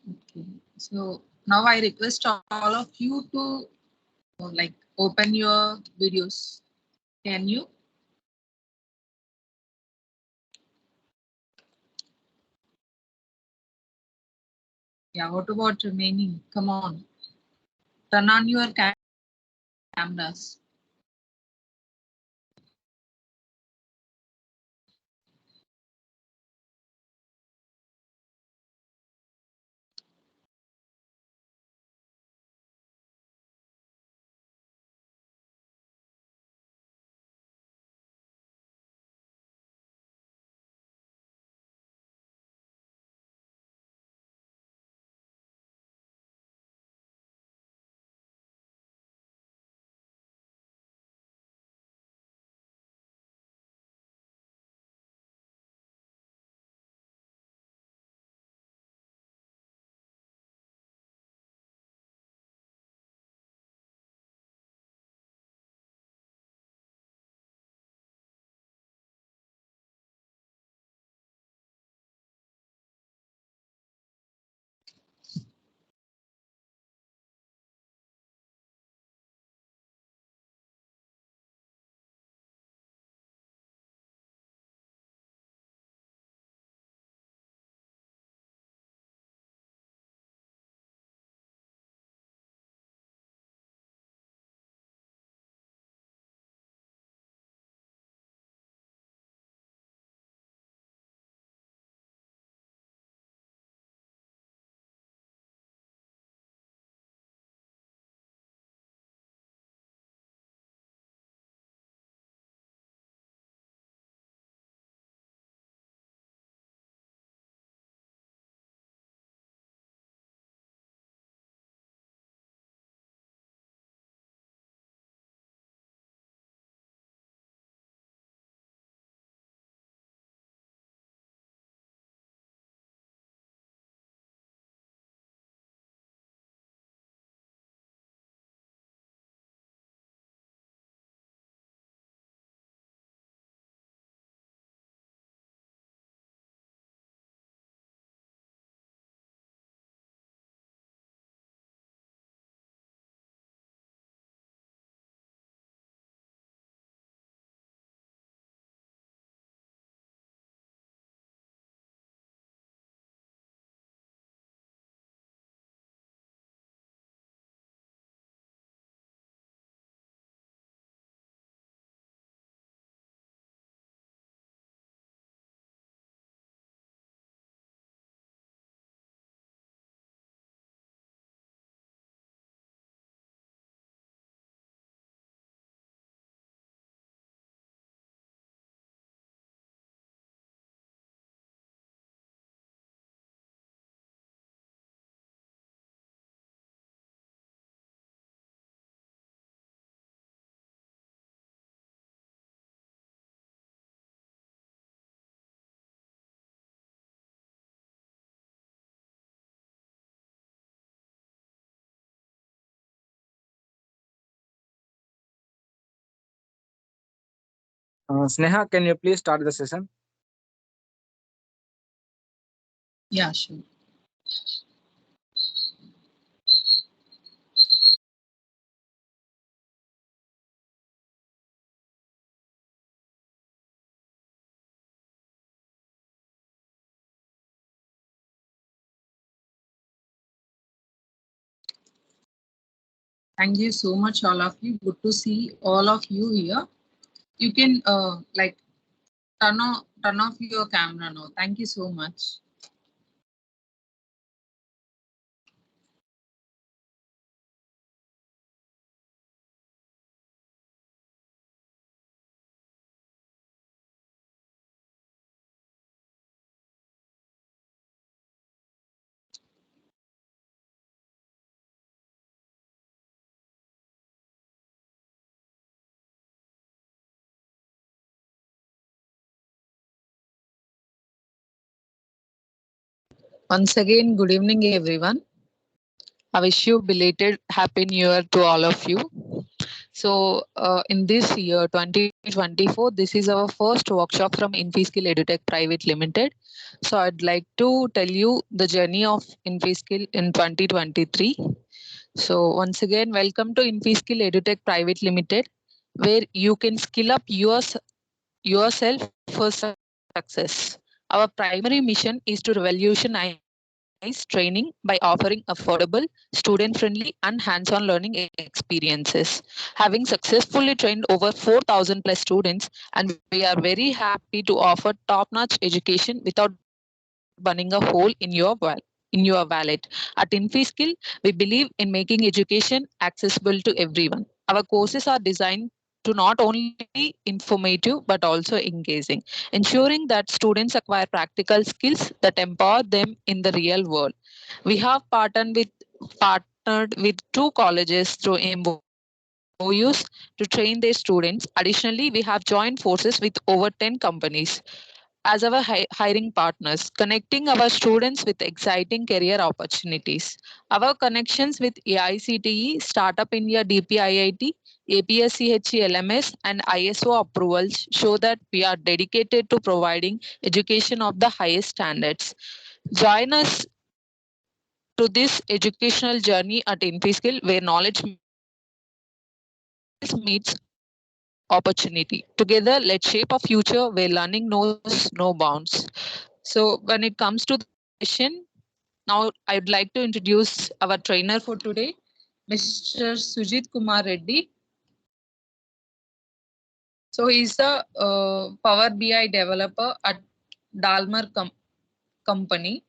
Okay. So now I request all of you to like open your videos. Can you? Yeah. What about remaining? Come on. Turn on your cameras. Sneha, can you please start the session? Yeah, sure. Thank you so much, all of you. Good to see all of you here. You can like turn off your camera now. Thank you so much. Once again, good evening, everyone. I wish you belated Happy New Year to all of you. So, in this year, 20 2024. This is our first workshop from InfiSkill EduTech Private Limited. So I'd like to tell you the journey of InfiSkill in 2023. So once again, welcome to InfiSkill EduTech Private Limited, where you can skill up yourself for success. Our primary mission is to revolutionize training by offering affordable, student-friendly, and hands-on learning experiences. Having successfully trained over 4,000 plus students, and we are very happy to offer top-notch education without burning a hole in your wallet. At InfiSkill, we believe in making education accessible to everyone. Our courses are designed to not only informative but also engaging, ensuring that students acquire practical skills that empower them in the real world. We have partnered with two colleges through MOUs to train their students. Additionally, we have joined forces with over 10 companies as our hiring partners, connecting our students with exciting career opportunities. Our connections with AICTE, Startup India DPIIT, APSCHE LMS, and ISO approvals show that we are dedicated to providing education of the highest standards. Join us to this educational journey at InfiSkill, where knowledge meets opportunity. Together, let's shape a future where learning knows no bounds. So, when it comes to the session, now I'd like to introduce our trainer for today, Mr. Sujit Kumar Reddy. So, he's a Power BI developer at Dalmar Company.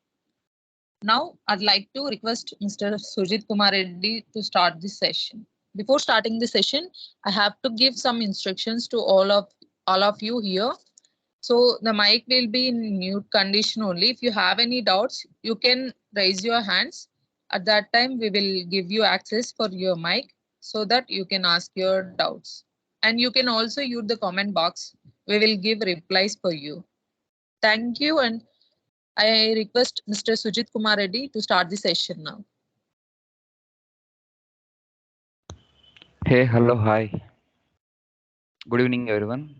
Now, I'd like to request Mr. Sujit Kumar Reddy to start this session. Before starting the session, I have to give some instructions to all of you here. So the mic will be in mute condition only. If you have any doubts, you can raise your hands. At that time, we will give you access for your mic so that you can ask your doubts. And you can also use the comment box. We will give replies for you. Thank you. And I request Mr. Sujit Kumar Reddy to start the session now. Hey, hello, hi. Good evening, everyone.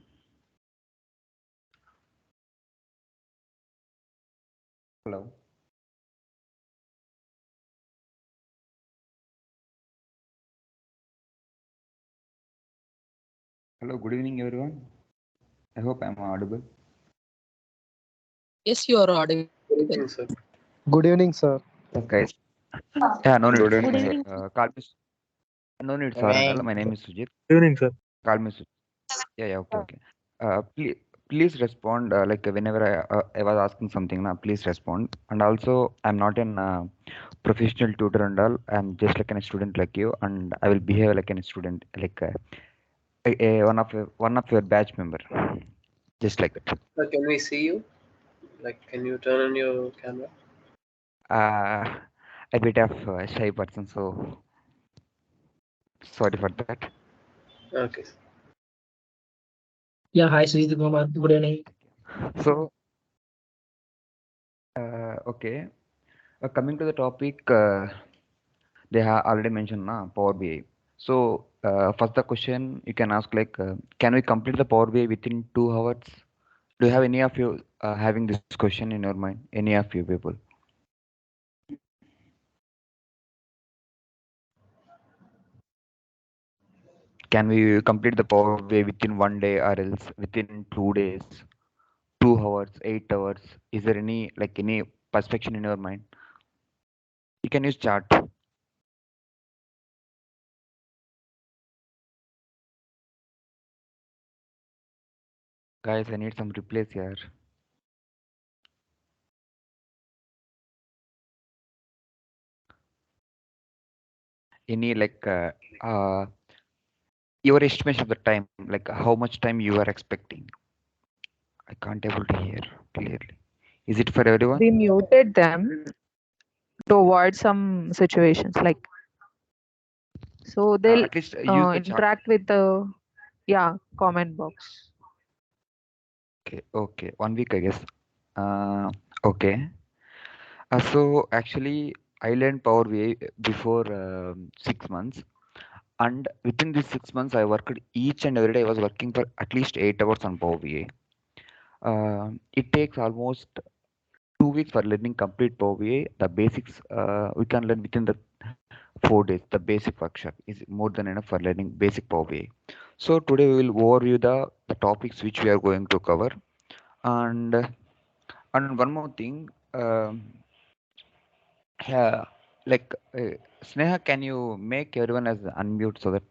Hello. Hello, good evening, everyone. I hope I'm audible. Yes, you are audible. Good evening, sir. Good evening, sir. Yes, guys. Yeah, no need. Good My, evening. call me. No need, sir. And all. My name is Sujit. Good evening, sir. Call me Sujit. Yeah, okay, okay. Please respond. Like whenever I was asking something, na, please respond. And also, I'm not an professional tutor and all. I'm just like a student like you, and I will behave like a student, like one of your batch member, just like that. Can we see you? Like, can you turn on your camera? A bit of shy person, so sorry for that. Okay. Yeah, hi, Sujit Kumar. Good evening. So, okay, coming to the topic, they have already mentioned Power BI. So, first the question you can ask like, can we complete the Power BI within 2 hours? Do you have any of you having this question in your mind? Any of you people? Can we complete the Power BI within 1 day or else within 2 days, 2 hours, 8 hours? Is there any like any perspective in your mind? You can use chart. Guys, I need some replays here. Any like your estimation of the time, like how much time you are expecting? I can't able to hear clearly. Is it for everyone? We muted them to avoid some situations like so they'll At least use the chart. interact with the comment box. Okay, okay, 1 week I guess. Okay. So actually, I learned Power BI before 6 months. And within these 6 months, I worked each and every day. I was working for at least 8 hours on Power BI. It takes almost 2 weeks for learning complete Power BI. The basics we can learn within the 4 days. The basic workshop is more than enough for learning basic Power BI. So today we will overview the topics which we are going to cover. And and one more thing, yeah, like Sneha, can you make everyone as unmute so that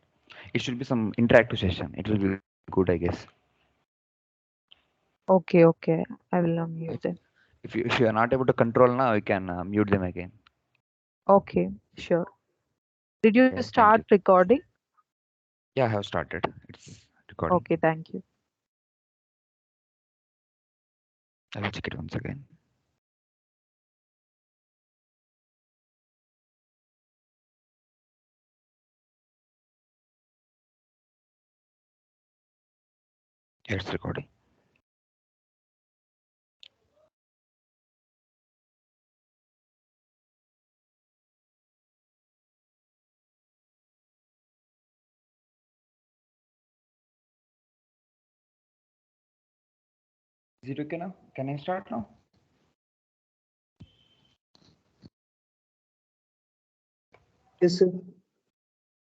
it should be some interactive session? It will be good, I guess. Okay, okay. I will If unmute them. if you are not able to control now, you can mute them again. Okay, sure. Did you Yeah, thank start you. recording? Yeah, I have started. It's recording. Okay, thank you. I will check it once again. Yeah, it's recording. Is it okay now? Can I start now? Yes, sir.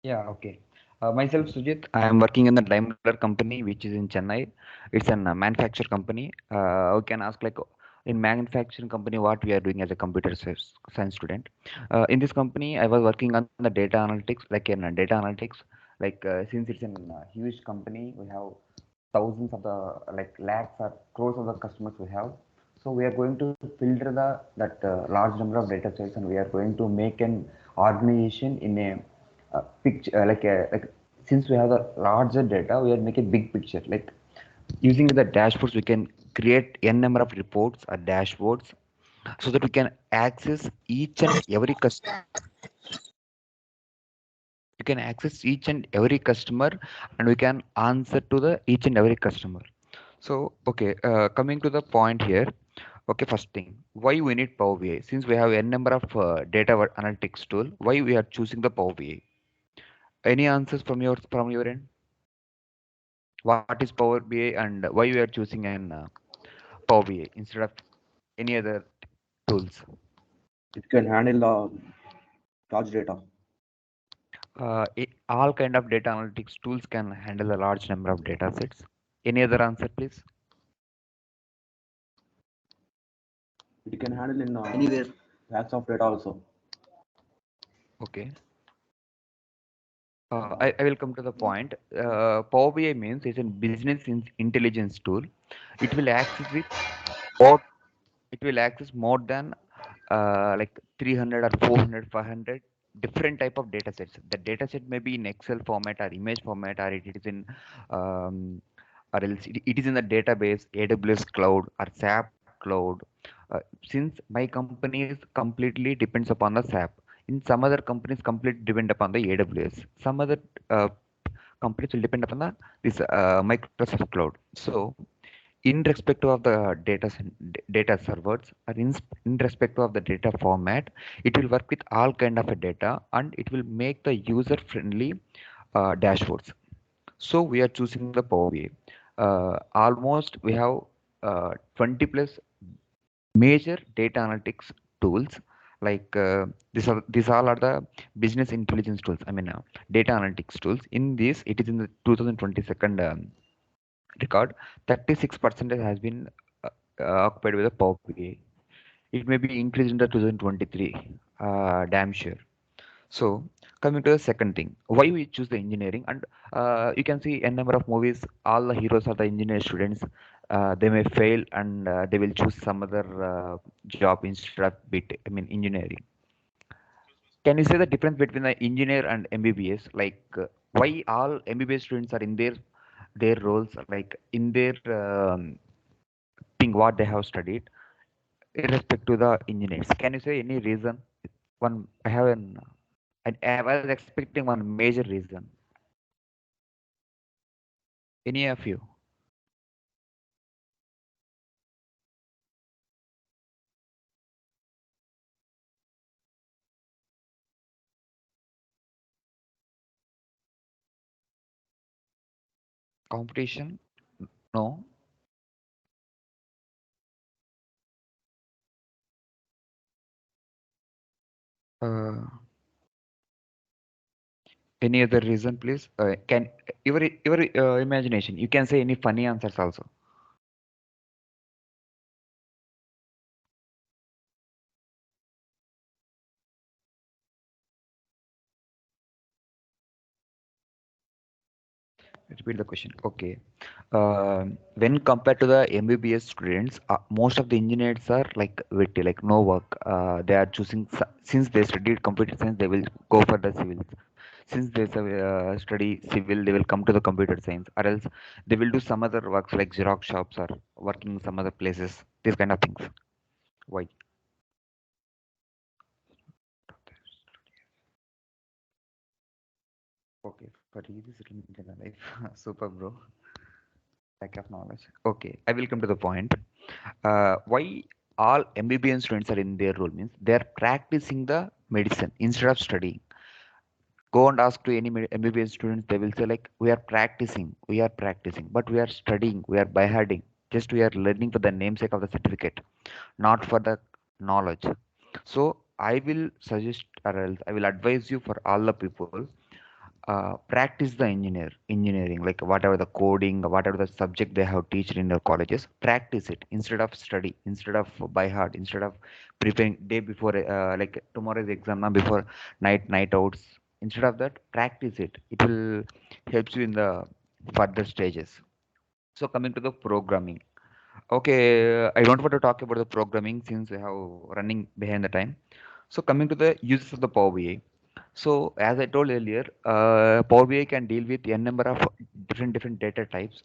Yeah, okay. Myself, Sujit. I am working in the Daimler company, which is in Chennai. It's a manufacturer company. We can ask like in manufacturing company what we are doing as a computer science student. In this company, I was working on the data analytics, like in data analytics. Like since it's a huge company, we have thousands of the like lakhs or crores of the customers we have. So we are going to filter that large number of data sets, and we are going to make an organization in a picture like since we have the larger data, we are making big picture. Like using the dashboards, we can create n number of reports or dashboards so that we can access each and every customer. We can access each and every customer, and we can answer to the each and every customer. So, okay, coming to the point here. Okay, first thing, why we need Power BI? Since we have n number of data analytics tool, why we are choosing the Power BI? Any answers from your end? What is Power BI and why we are choosing an Power BI instead of any other tools? It can handle large data. All kind of data analytics tools can handle a large number of data sets. Any other answer, please? It can handle in anywhere lakhs of data also. Okay. I will come to the point. Power BI means it's a business intelligence tool. It will access with more. It will access more than like 300 or 400, 500 different type of data sets. The data set may be in Excel format or image format, or it is in um, or else it is in the database, AWS cloud or SAP cloud. Since my company is completely depends upon the SAP, in some other companies completely depend upon the AWS. Some other uh, companies will depend upon the this Microsoft cloud. So in respect of the data servers, or in respect of the data format, it will work with all kind of a data, and it will make the user friendly dashboards. So we are choosing the Power BI. Almost we have 20 plus major data analytics tools. Like these all are the business intelligence tools. I mean, data analytics tools. In this, it is in the 2022 record. 36% has been occupied with the Power BI. It may be increased in the 2023. Damn sure. So coming to the second thing, why we choose the engineering, and you can see a number of movies. All the heroes are the engineer students. They may fail, and they will choose some other job instead of I mean engineering. Can you say the difference between the engineer and MBBS? Like why all MBBS students are in their roles, like in their thing what they have studied, irrespective to the engineers. Can you say any reason? One I have an I was expecting one major reason. Any of you? Competition? No. Uh, any other reason, please? Can your imagination? You can say any funny answers also. Repeat the question. Okay. When compared to the MBBS students, most of the engineers are like witty, like no work. They are choosing since they studied computer science, they will go for the civil. Since they study civil, they will come to the computer science, or else they will do some other works like Xerox shops or working in some other places. These kind of things. Why? Okay, for you, this in life. Super, bro. Lack of knowledge. Okay, I will come to the point. Why all MBBS students are in their role means they are practicing the medicine instead of studying. Go and ask to any MBBS students, they will say like we are practicing, but we are studying, we are by heading. Just we are learning for the namesake of the certificate, not for the knowledge. So I will suggest or else I will advise you for all the people practice the engineering, like whatever the coding, whatever the subject they have teached in their colleges, practice it instead of study, instead of by heart, instead of preparing day before like tomorrow's exam now before night outs. Instead of that, practice it. It will help you in the further stages. So coming to the programming. Okay, I don't want to talk about the programming since I have running behind the time. So coming to the uses of the Power BI. So as I told earlier, Power BI can deal with n number of different data types,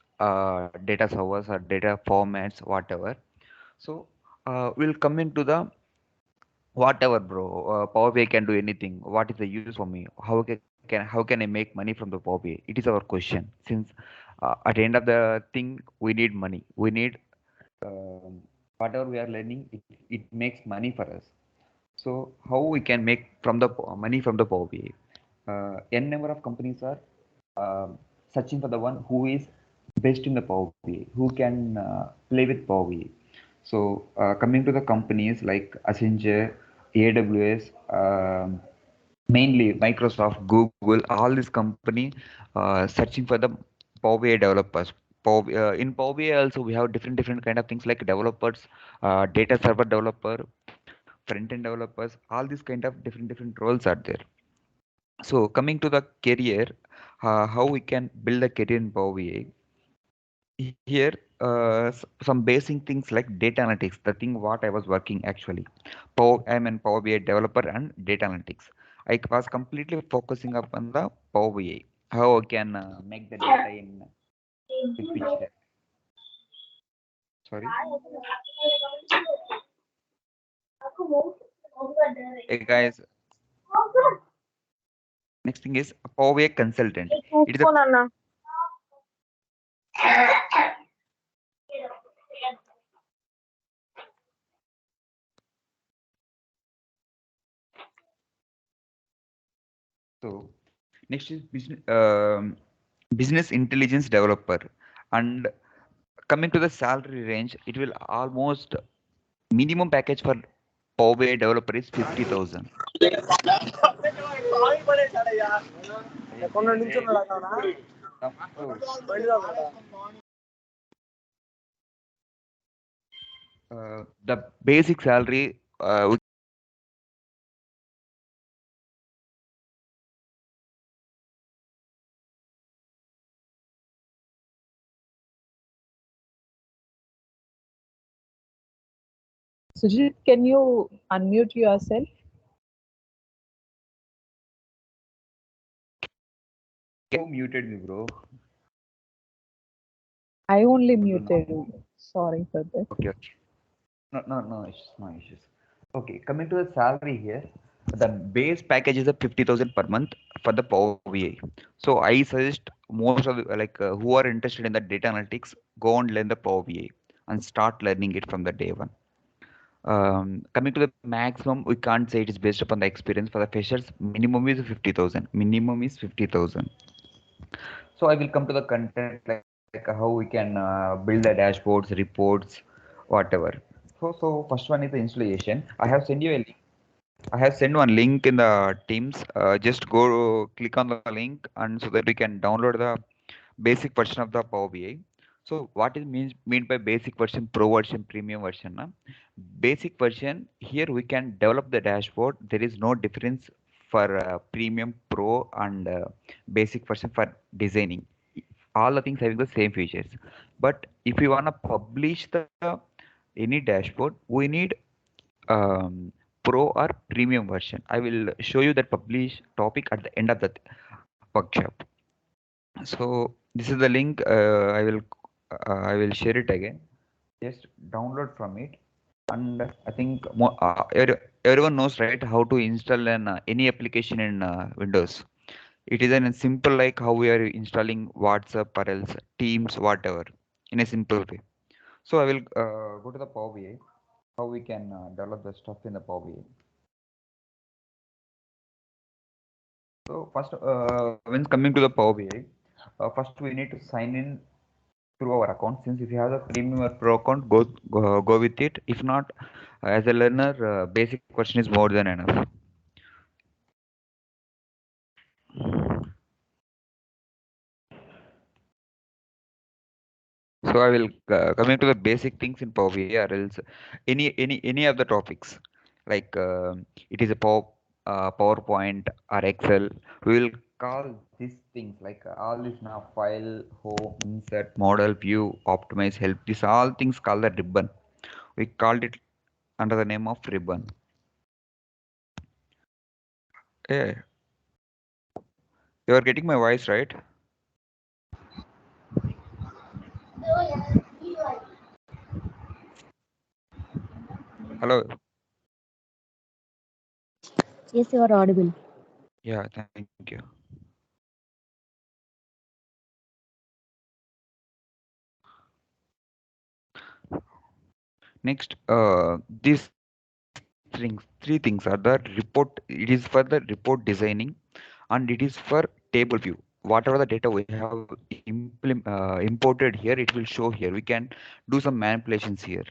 data servers or data formats, whatever. So we'll come into the whatever, bro. Power BI can do anything. What is the use for me? How can I make money from the Power BI? It is our question. Since at the end of the thing, we need money. We need whatever we are learning. It makes money for us. So how we can make from the money from the Power BI? N number of companies are searching for the one who is best in the Power BI, who can play with Power BI. So coming to the companies like Accenture, AWS, mainly Microsoft, Google, all this company searching for the Power BI developers. In Power BI also we have different kind of things like developers, data server developer, front end developers, all these kind of different roles are there. So coming to the career, how we can build a career in Power BI. Here some basic things like data analytics, the thing what I was working actually. I'm an Power BI developer and data analytics. I was completely focusing upon the Power BI, how I can make the data in big picture. Sorry. Hey guys, next thing is Power BI consultant. It is a so next is business intelligence developer, and coming to the salary range, it will almost minimum package for Power BI developer is 50,000. The basic salary Sujit, can you unmute yourself? you muted me, bro. I only muted you. Sorry for that. Okay, okay. No issues, no issues. Okay, coming to the salary here, the base package is a 50,000 per month for the Power BI. So I suggest most of the, like who are interested in the data analytics, go and learn the Power BI and start learning it from the day one. Coming to the maximum, we can't say it is based upon the experience. For the freshers, minimum is 50,000. Minimum is 50,000. So I will come to the content like like how we can build the dashboards, reports, whatever. So first one is the installation. I have sent you a link. I have sent one link in the Teams. Just go click on the link, and so that we can download the basic version of the Power BI. So what is mean by basic version, pro version, premium version? Na? Basic version, here we can develop the dashboard. There is no difference for premium, pro, and basic version for designing. All the things having the same features. But if you wanna publish the any dashboard, we need um, pro or premium version. I will show you that publish topic at the end of the workshop. So this is the link. I will share it again. Just download from it. And I think everyone knows, right, how to install any application in Windows. It is a simple like how we are installing WhatsApp or else Teams, whatever, in a simple way. So I will go to the Power BI. How we can develop the stuff in the Power BI. So first, when coming to the Power BI, first we need to sign in through our account. Since if you have the premium or pro account, go with it. If not, as a learner, basic version is more than enough. So I will coming to the basic things in Power BI, or else any of the topics like it is a PowerPoint or Excel. We will call these things like all this now file, home, insert, model, view, optimize, help. These all things called the ribbon. We called it under the name of ribbon. Yeah, you are getting my voice, right? Hello. Yes, you are audible. Yeah, thank you. Next, these three things are the report. It is for the report designing, and it is for table view. Whatever the data we have imported here, it will show here. We can do some manipulations here,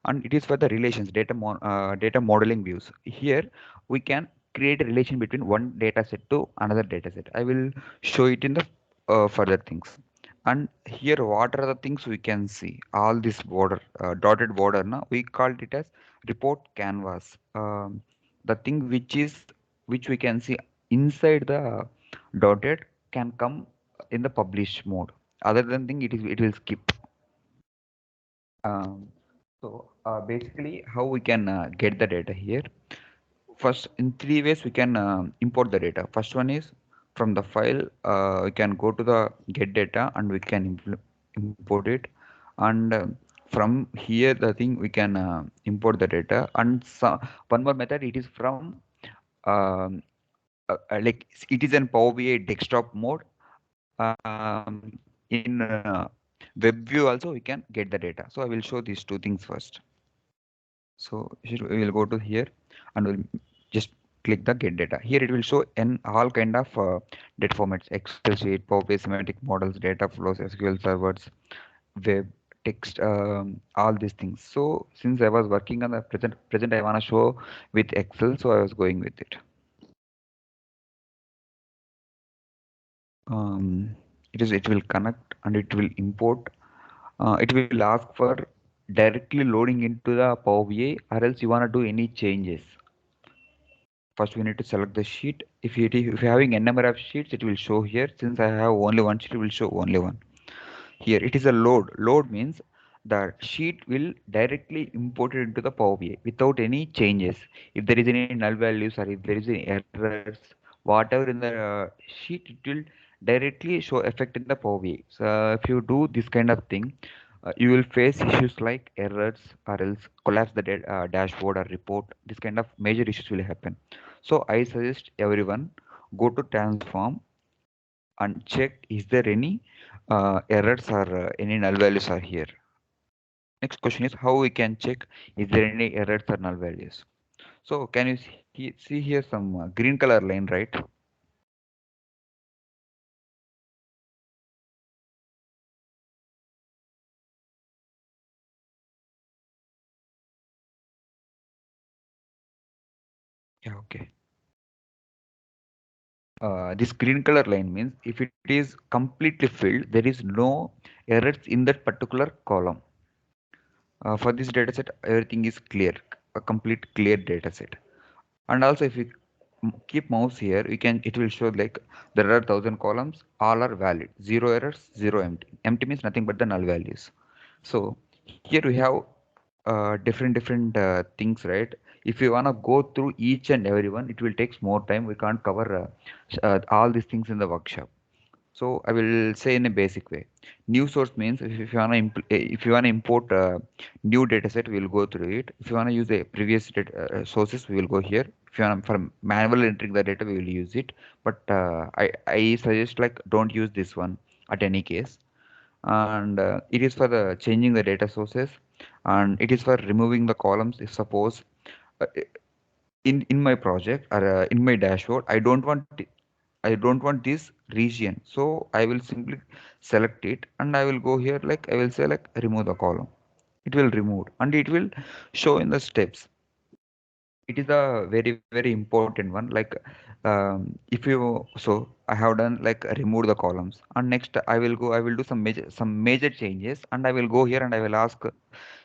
and it is for the relations data modeling views. Here we can create a relation between one data set to another data set. I will show it in the further things. And here what are the things we can see? All this border, dotted border, now we called it as report canvas. The thing which we can see inside the dotted can come in the publish mode. Other than thing, it will skip. So basically how we can get the data here. First, in three ways we can import the data. First one is from the file. We can go to the get data and we can import it. And from here, the thing we can import the data. And one more method, it is from um, like it is in Power BI desktop mode. In web view also we can get the data. So I will show these two things first. So we will go to here and we'll just click the get data. Here it will show in all kind of data formats: Excel sheet, Power BI semantic models, data flows, SQL servers, web, text, all these things. So since I was working on the present I want to show with Excel, so I was going with it. It will connect and it will import. It will ask for directly loading into the Power BI, or else you want to do any changes. First we need to select the sheet. If you're having n number of sheets, it will show here. Since I have only one sheet, it will show only one. Here it is a load. Load means the sheet will directly import it into the Power BI without any changes. If there is any null values or if there is any errors, whatever in the sheet, it will directly show effect in the Power BI. So if you do this kind of thing, you will face issues like errors or else collapse the dashboard or report. This kind of major issues will happen. So I suggest everyone go to transform and check is there any errors or any null values are here. Next question is how we can check is there any errors or null values. So can you see here some green color line, right? Yeah, okay. This green color line means if it is completely filled, there is no errors in that particular column. For this data set, everything is clear, a complete clear data set. And also, if you keep mouse here, you can it will show like there are 1,000 columns, all are valid, zero errors, zero empty. Empty means nothing but the null values. So here we have different things, right? If you want to go through each and every one, it will take more time. We can't cover all these things in the workshop. So I will say in a basic way. New source means if you want to if you want to import a new data set, we will go through it. If you want to use the previous data, sources, we will go here. If you want for manual entering the data, we will use it. But I suggest like don't use this one at any case. And it is for the changing the data sources, and it is for removing the columns. If suppose uh, in my project or in my dashboard, I don't want this region, so I will simply select it and I will go here, like I will say like remove the column. It will remove and it will show in the steps. It is a very important one. Like if you so I have done like remove the columns, and next I will do some major changes, and I will go here and I will ask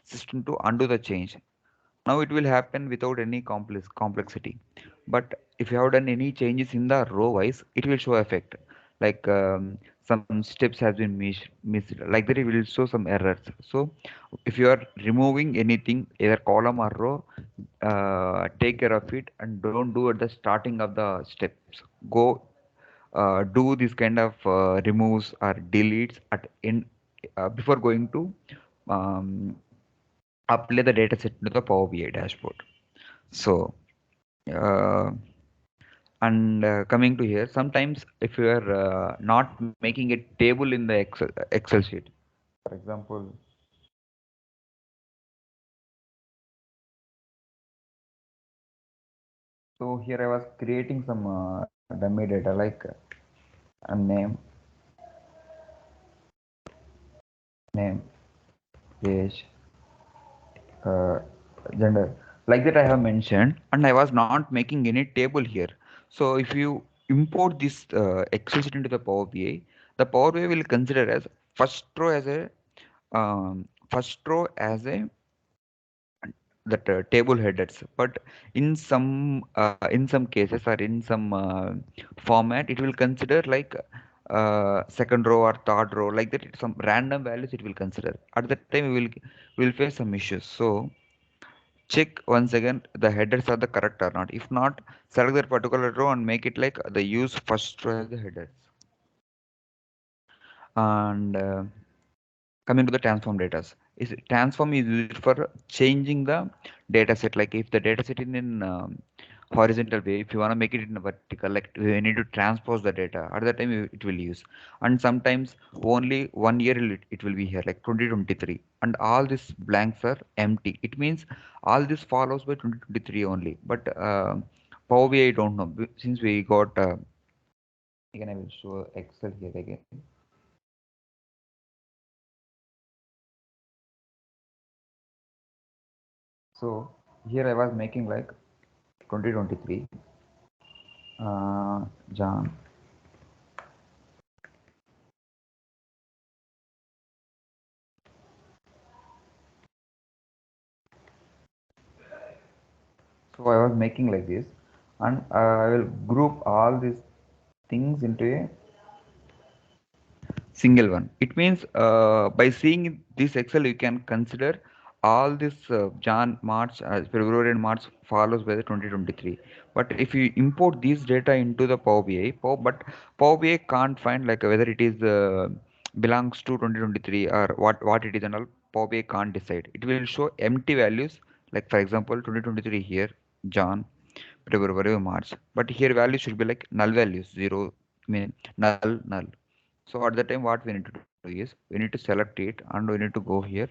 system to undo the change. Now it will happen without any complexity. But if you have done any changes in the row wise, it will show effect. Like some steps has been missed. Like that, it will show some errors. So if you are removing anything, either column or row, take care of it and don't do at the starting of the steps. Go do this kind of removes or deletes at in before going to um, apply the data set to the Power BI dashboard. So, uh, and coming to here, sometimes if you are not making a table in the Excel sheet, for example, so here I was creating some dummy data like a name, age, uh, gender, like that I have mentioned, and I was not making any table here. So if you import this Excel sheet into the Power BI, the Power BI will consider as first row as a first row as a that table headers, but in some cases or in some format it will consider like second row or third row, like that some random values it will consider. At that time we will face some issues. So check once again the headers are the correct or not. If not, select that particular row and make it like the use first row as the headers. And coming to the transform data, is transform is used for changing the data set. Like if the data set is in horizontal way, if you want to make it in a vertical, like we need to transpose the data, at that time it will use. And sometimes only 1 year it will be here, like 2023, and all these blanks are empty. It means all this follows by 2023 only. But Power BI I don't know, since we got again I will show Excel here again. So here I was making like 2023 John. So I was making like this, and I will group all these things into a single one. It means by seeing this Excel, you can consider all this Jan, March, February and March follows by the 2023. But if you import these data into the Power BI, but Power BI can't find like whether it is belongs to 2023 or what it is and all. Power BI can't decide. It will show empty values. Like for example, 2023 here, Jan, February, March. But here value should be like null values, zero, mean null. So at that time, what we need to do is we need to select it and we need to go here,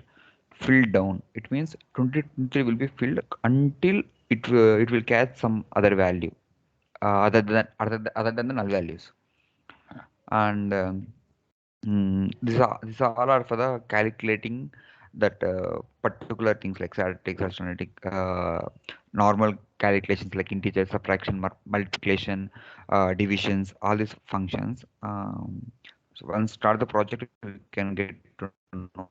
fill down. It means 2023 will be filled until it will catch some other value other than the null values. And these all are for the calculating that particular things like statistics, arithmetic, normal calculations like integer, subtraction, multiplication, divisions, all these functions. So once start the project, we can get to know.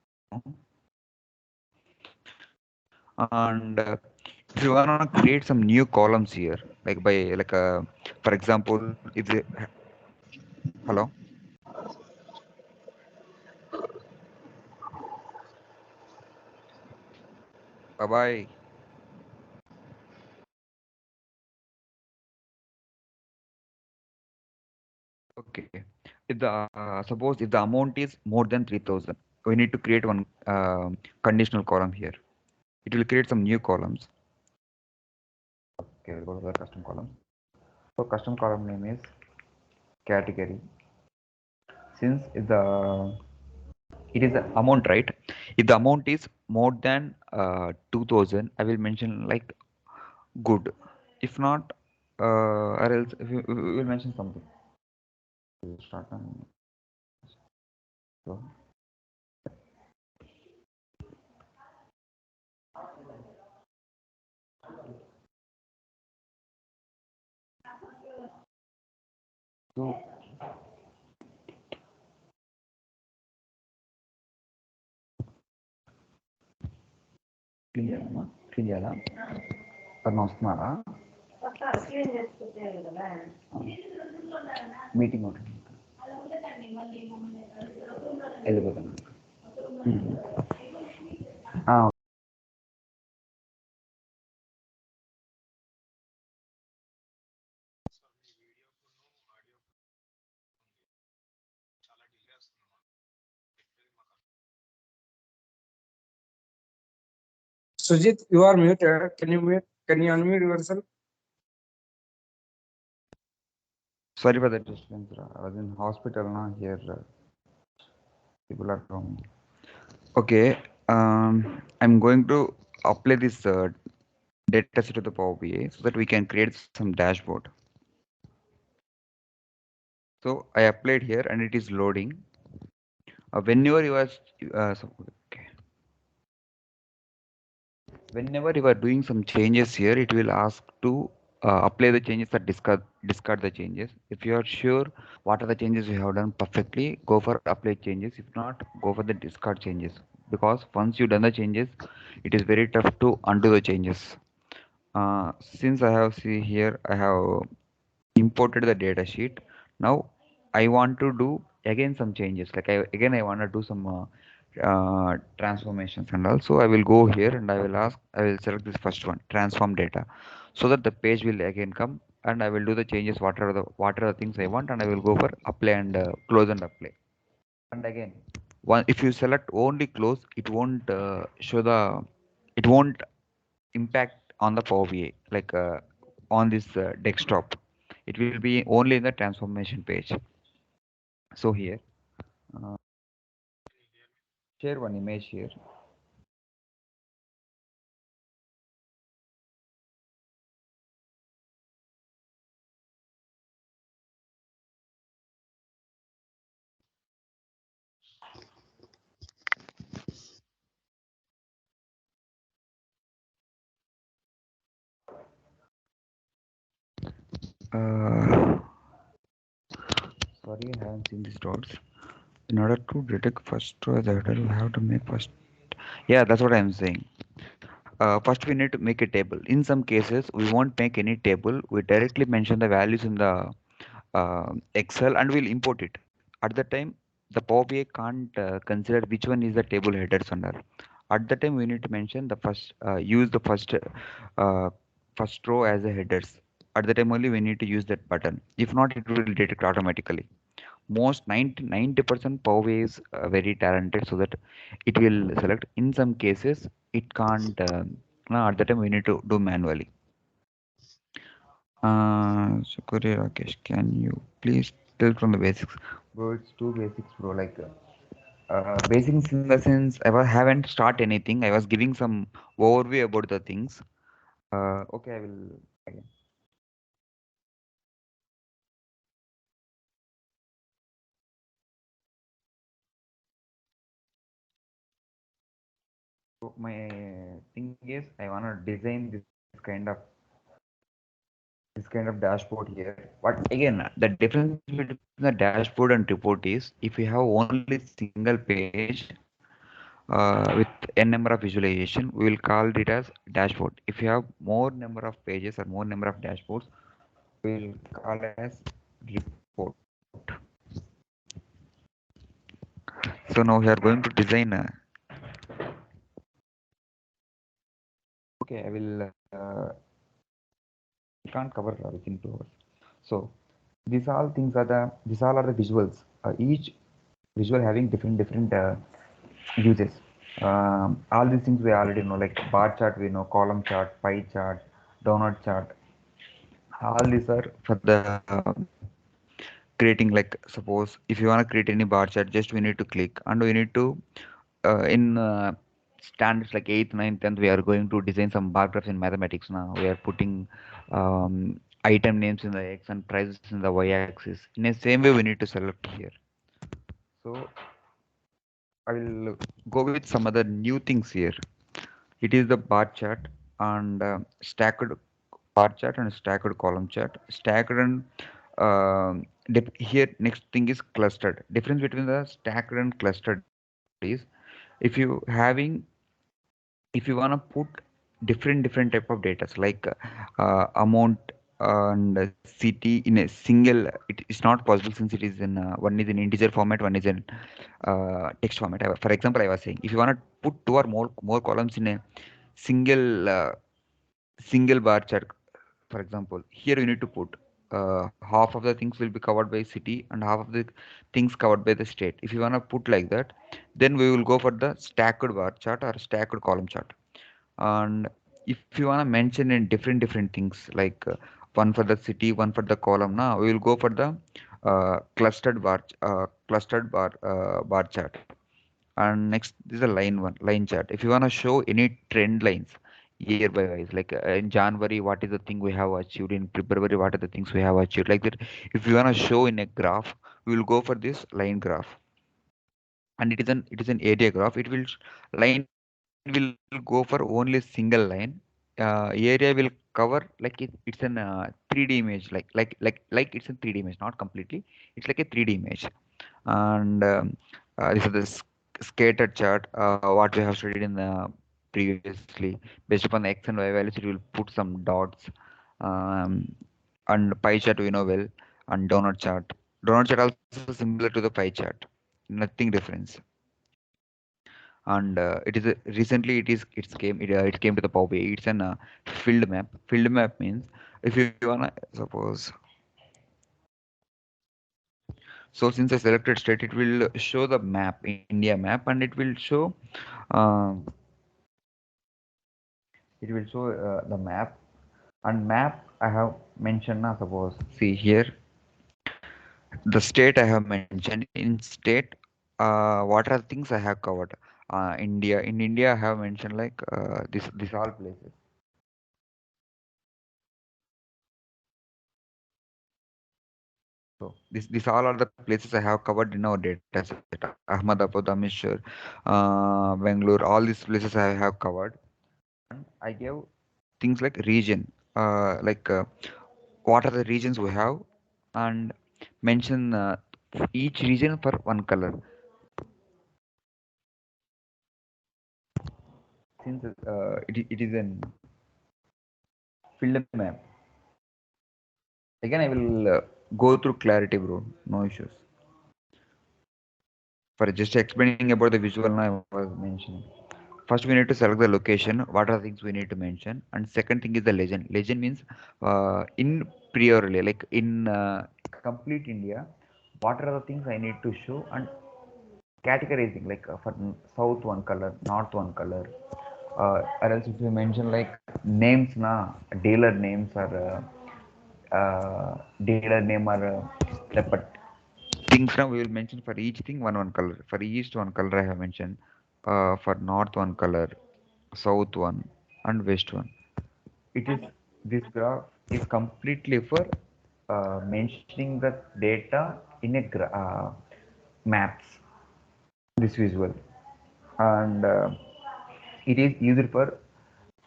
And if you want to create some new columns here, like by for example, if the hello, bye bye. Okay. If the suppose if the amount is more than 3,000, we need to create one conditional column here. It will create some new columns. Okay, we'll go to the custom column. So custom column name is category. Since if the it is the amount, right? If the amount is more than 2,000, I will mention like good. If not, or else if we will mention something. We'll start on. So, so clean చేయాలమ్మా clean చేయాలా తను వస్తున్నారా meeting ఒకటి వెళ్ళిపోతాను Sujit, you are muted. Can you mute? Can you unmute yourself? Sorry for the disturbance. I was in hospital now. Here, people are from. Okay, I'm going to apply this data set to the Power BI so that we can create some dashboard. So I applied here and it is loading. Whenever you are, okay. Whenever you are doing some changes here, it will ask to apply the changes or discard the changes. If you are sure what are the changes you have done perfectly, go for apply changes. If not, go for the discard changes. Because once you done the changes, it is very tough to undo the changes. Since I have see here, I have imported the data sheet. Now I want to do again some changes. Like I want to do some transformations, and also I will go here and I will select this first one, transform data, so that the page will again come and I will do the changes, what are the things I want, and I will go for apply and close and apply. And again, if you select only close, it won't impact on the Power BI, on this desktop. It will be only in the transformation page. So here, uh, share one image here. Uh, Sorry, I haven't seen these dots. In order to detect first row as a header, we have to make first. Yeah, that's what I'm saying. First, we need to make a table. In some cases, we won't make any table. We directly mention the values in the Excel and we'll import it. At the time, the Power BI can't consider which one is the table headers under. At the time, we need to mention the use the first row as a headers. At the time only, we need to use that button. If not, it will detect automatically. Most 90% Power BI is very talented, so that it will select. In some cases, it can't. No, at the time, we need to do manually. Sukuri Rakesh, can you please tell from the basics? Bro, it's too basics, bro. Basics in the sense haven't start anything. I was giving some overview about the things. Okay, I will again. So my thing is, I wanna design this kind of this kind of dashboard here. But again, the difference between the dashboard and report is if you have only single page with n number of visualization, we will call it as dashboard. If you have more number of pages or more number of dashboards, we will call as report. So now we are going to design. Okay, I will. Can't cover within 2 hours. So these all are the visuals. Each visual having different uses. All these things we already know, like bar chart we know, column chart, pie chart, donut chart. All these are for the creating, like suppose if you want to create any bar chart, just we need to click and we need to in standards like 8th, 9th, 10th, we are going to design some bar graphs in mathematics now. We are putting item names in the x and prices in the y axis. In the same way, we need to select here. So I will go with some other new things here. It is the bar chart and stacked bar chart and stacked column chart. Stacked and here next thing is clustered. Difference between the stacked and clustered is if you having if you want to put different type of data like amount and city in a single, it's not possible since it is in one is in integer format, one is in text format. For example, I was saying if you want to put two or more columns in a single bar chart, for example, here you need to put half of the things will be covered by city and half of the things covered by the state. If you want to put like that, then we will go for the stacked bar chart or stacked column chart. And if you want to mention in different things like one for the city, one for the column, now we will go for the bar chart. And next is a line chart. If you want to show any trend lines year by wise, like in January what is the thing we have achieved, in February what are the things we have achieved, like that. If you want to show in a graph, we will go for this line graph. And it is an area graph. Line will go for only single line. Area will cover like it's an 3D image, like it's a 3D image, not completely. It's like a 3D image. And this is the scattered chart, what we have studied in the previously. Based upon the x and y values, it will put some dots. um, and pie chart we know well. And donut chart also similar to the pie chart, nothing difference. And recently it came to the Power BI. It's an field map. Field map means if you wanna suppose, so since I selected state, it will show the map, India map, and uh, it will show the map. And map I have mentioned now, suppose see here the state I have mentioned. In state, what are the things I have covered? In India I have mentioned like this all places. So these all are the places I have covered in our data set. Ahmedabad, Amritsar, Bangalore, all these places I have covered. And I gave things like region, like what are the regions we have, and mention each region for one color. Since it is an field map. Again, I will go through clarity, bro. No issues. For just explaining about the visual, now I was mentioning. First, we need to select the location. What are the things we need to mention? And second thing is the legend. Legend means in priorly, like in complete India, what are the things I need to show, and categorizing, like for south one color, north one color. Or else if you mention like names, na dealer names or dealer name or but things now we will mention for each thing one color. For east one color I have mentioned. For north one color, south one, and west one. It is this graph is completely for mentioning the data in a maps. This visual, and it is used for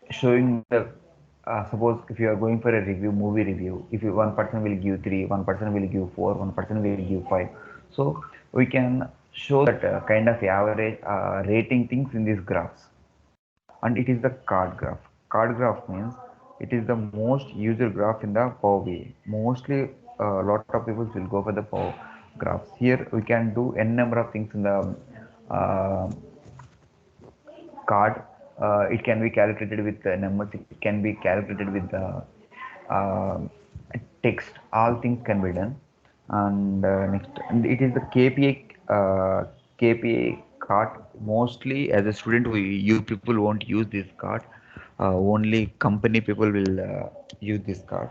showing the suppose if you are going for a review, movie review, if you, one person will give 3, one person will give 4, one person will give 5. So we can show that kind of average rating things in these graphs. And it is the card graph. Card graph means it is the most used graph in the Power BI. Mostly a lot of people will go for the Power graphs. Here we can do n number of things in the uh, card. It can be calculated with the numbers. It can be calculated with the uh, text. All things can be done. And next, and it is the KPI card. Mostly as a student, you people won't use this card. Only company people will use this card.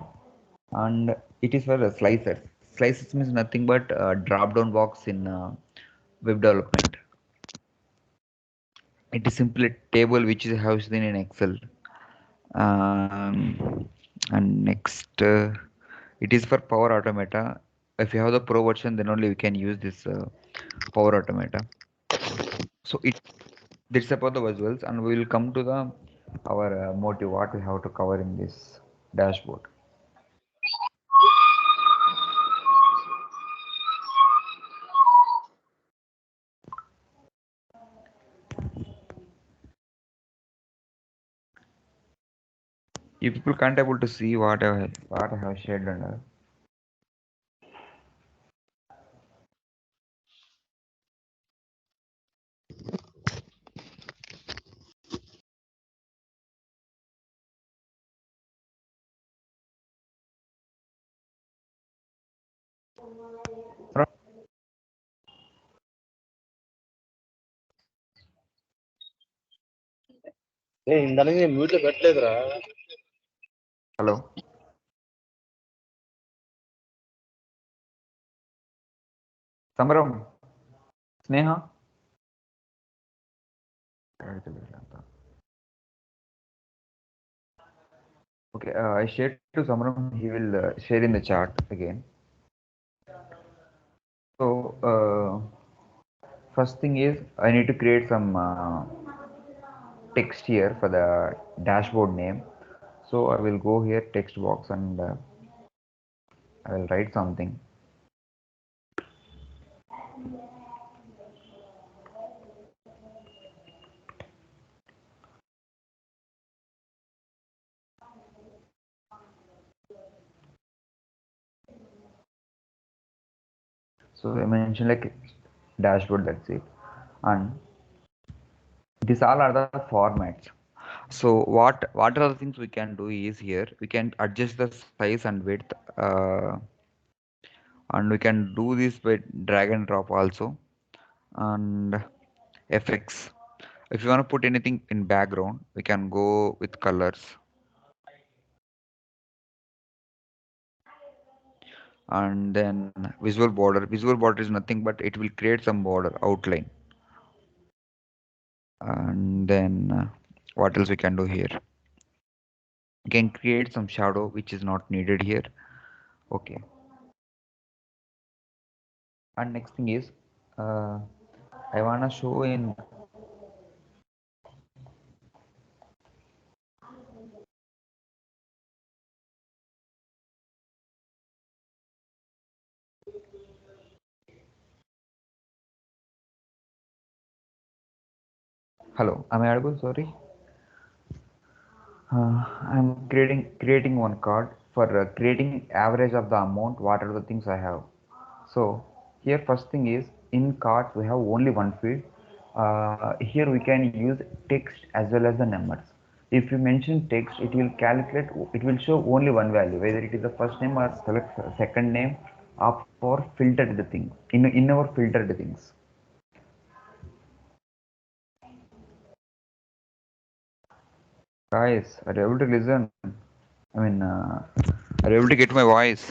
And it is for the slicers. Slicers means nothing but drop down box in web development. It is simply a table which is housed in Excel. And next, it is for Power Automata. If you have the Pro version, then only we can use this Power Automata. So it's about the visuals, and we will come to the our motive, what we have to cover in this dashboard. You people can't able to see what I have shared under. ఇందాక నేను mute లో పెట్టలేదురా. Hello, Samaram, Sneha. Okay, I shared to Samaram. He will share in the chart again. So first thing is I need to create some text here for the dashboard name. So I will go here text box and I will write something. So I mentioned like dashboard, that's it. And these all are the formats. So what are the things we can do is here we can adjust the size and width, and we can do this by drag and drop also. And effects, if you want to put anything in background, we can go with colors. And then visual border is nothing but it will create some border outline. And then what else we can do here, we can create some shadow which is not needed here. Okay. And next thing is I want to show in hello, am I audible? Sorry. I'm creating one card for creating average of the amount what are the things I have. So here first thing is in cards we have only one field. Here we can use text as well as the numbers. If you mention text, it will calculate, it will show only one value, whether it is the first name or select second name, or for filtered the things in our filtered things. Guys, are you able to listen? I mean, are you able to get my voice?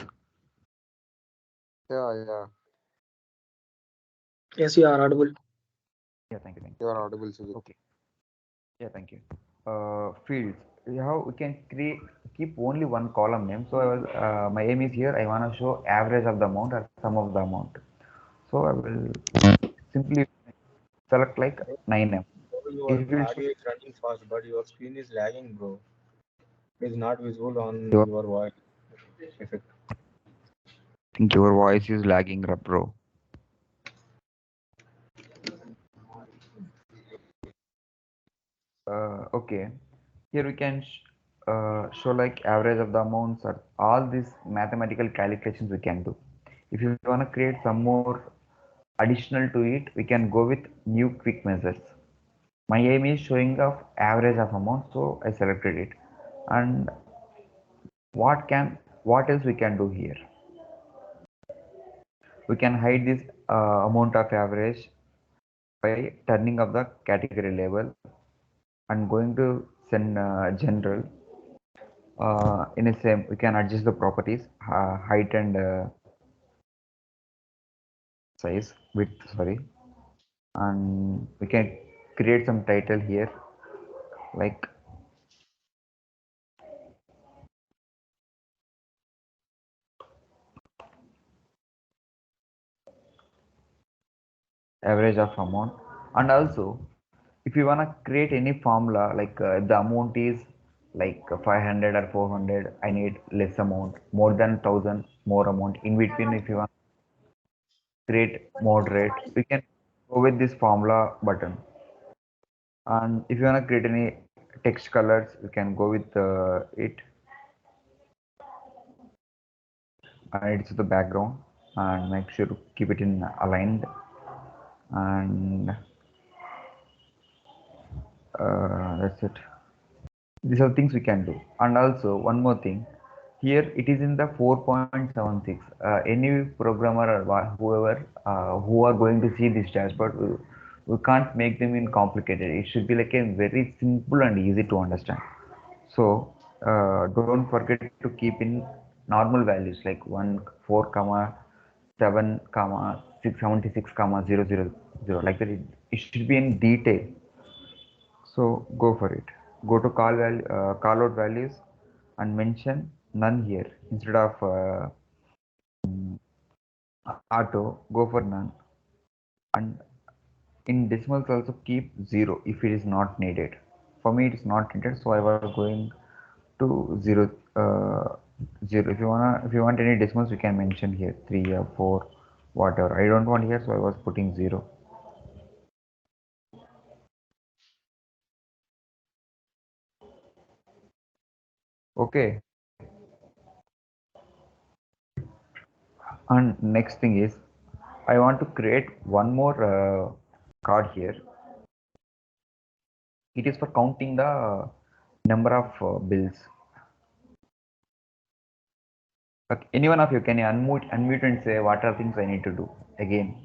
Yeah. Yes, you are audible. Yeah, thank you. You are audible, Sujit. Okay. Yeah, thank you. Fields. How we can keep only one column name. So I was my aim is here. I want to show average of the amount or sum of the amount. So I will simply select like 9M. Your It will show. audio is running fast, but your screen is lagging, bro. is not visible on Your- your voice. Effect. I think your voice is lagging, bro. Okay, here we can show like average of the amounts or all these mathematical calculations we can do. If you want to create some more additional to it, we can go with new quick measures. My aim is showing of average of amount, so I selected it. And what else we can do here? We can hide this amount of average by turning up the category label and going to send general. In a same, we can adjust the properties, height and size, width, sorry, and we can create some title here like average of amount. And also, if you want to create any formula like the amount is like 500 or 400, I need less amount, more than 1000 more amount, in between if you want to create moderate, we can go with this formula button. And if you want to create any text colors, you can go with it, and it's the background, and make sure to keep it in aligned. And that's it. These are things we can do. And also one more thing, here it is in the 4.76. Any programmer or whoever who are going to see this dashboard, we can't make them in complicated. It should be like a very simple and easy to understand. So don't forget to keep in normal values like 1 4 comma 7 comma 676 comma 000, like that. It should be in detail. So go for it. Go to call out values and mention none here instead of auto. Go for none, and in decimals also keep 0 if it is not needed. For me, it is not needed, so I was going to 0. 0. If you want any decimals, you can mention here 3 or 4, whatever. I don't want here, so I was putting 0. Okay. And next thing is, I want to create one more card here. It is for counting the number of bills. Okay, any one of you can you unmute and say what are things I need to do again.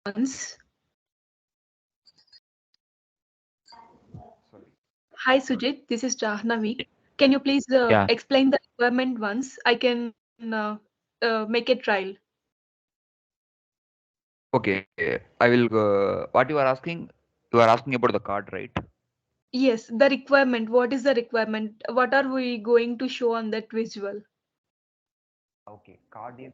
Once. Sorry. Hi Sujit, this is Jahnavi. Can you please Yeah. explain the requirement once? I can make a trial. Okay. I will. What you are asking? You are asking about the card, right? Yes, the requirement. What is the requirement? What are we going to show on that visual? Okay. Card is.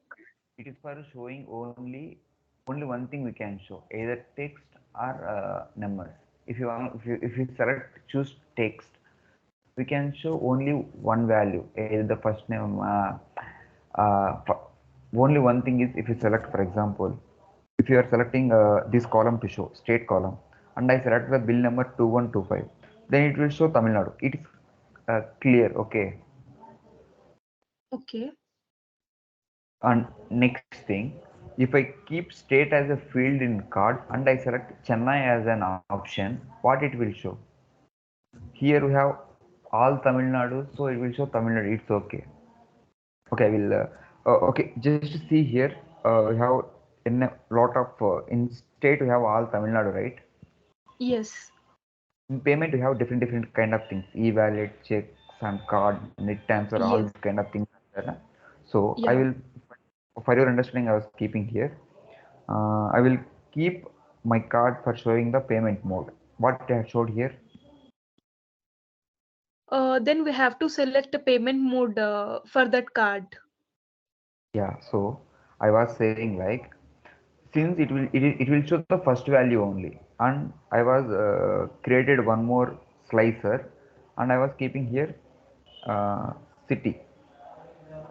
It is for showing only one thing we can show, either text or numbers. If you want, if you select choose text, we can show only one value, either the first name. Only one thing is if you select, for example, if you are selecting this column to show state column, and I select the bill number 2125, then it will show Tamil Nadu. It is clear, okay. Okay. And next thing, if I keep state as a field in card and I select Chennai as an option, what it will show? Here we have all Tamil Nadu, so it will show Tamil Nadu. It's okay. Okay, I will. Okay, just see here. We have in a lot of in state we have all Tamil Nadu, right? Yes. In payment we have different kind of things: e-wallet, checks, and card, net transfer, all Yes. these kind of things. So I Yeah. will, for your understanding, I was keeping here. I will keep my card for showing the payment mode. What I have showed here. Then we have to select a payment mode for that card. Yeah, so I was saying like, since it will show the first value only, and I was created one more slicer, and I was keeping here city.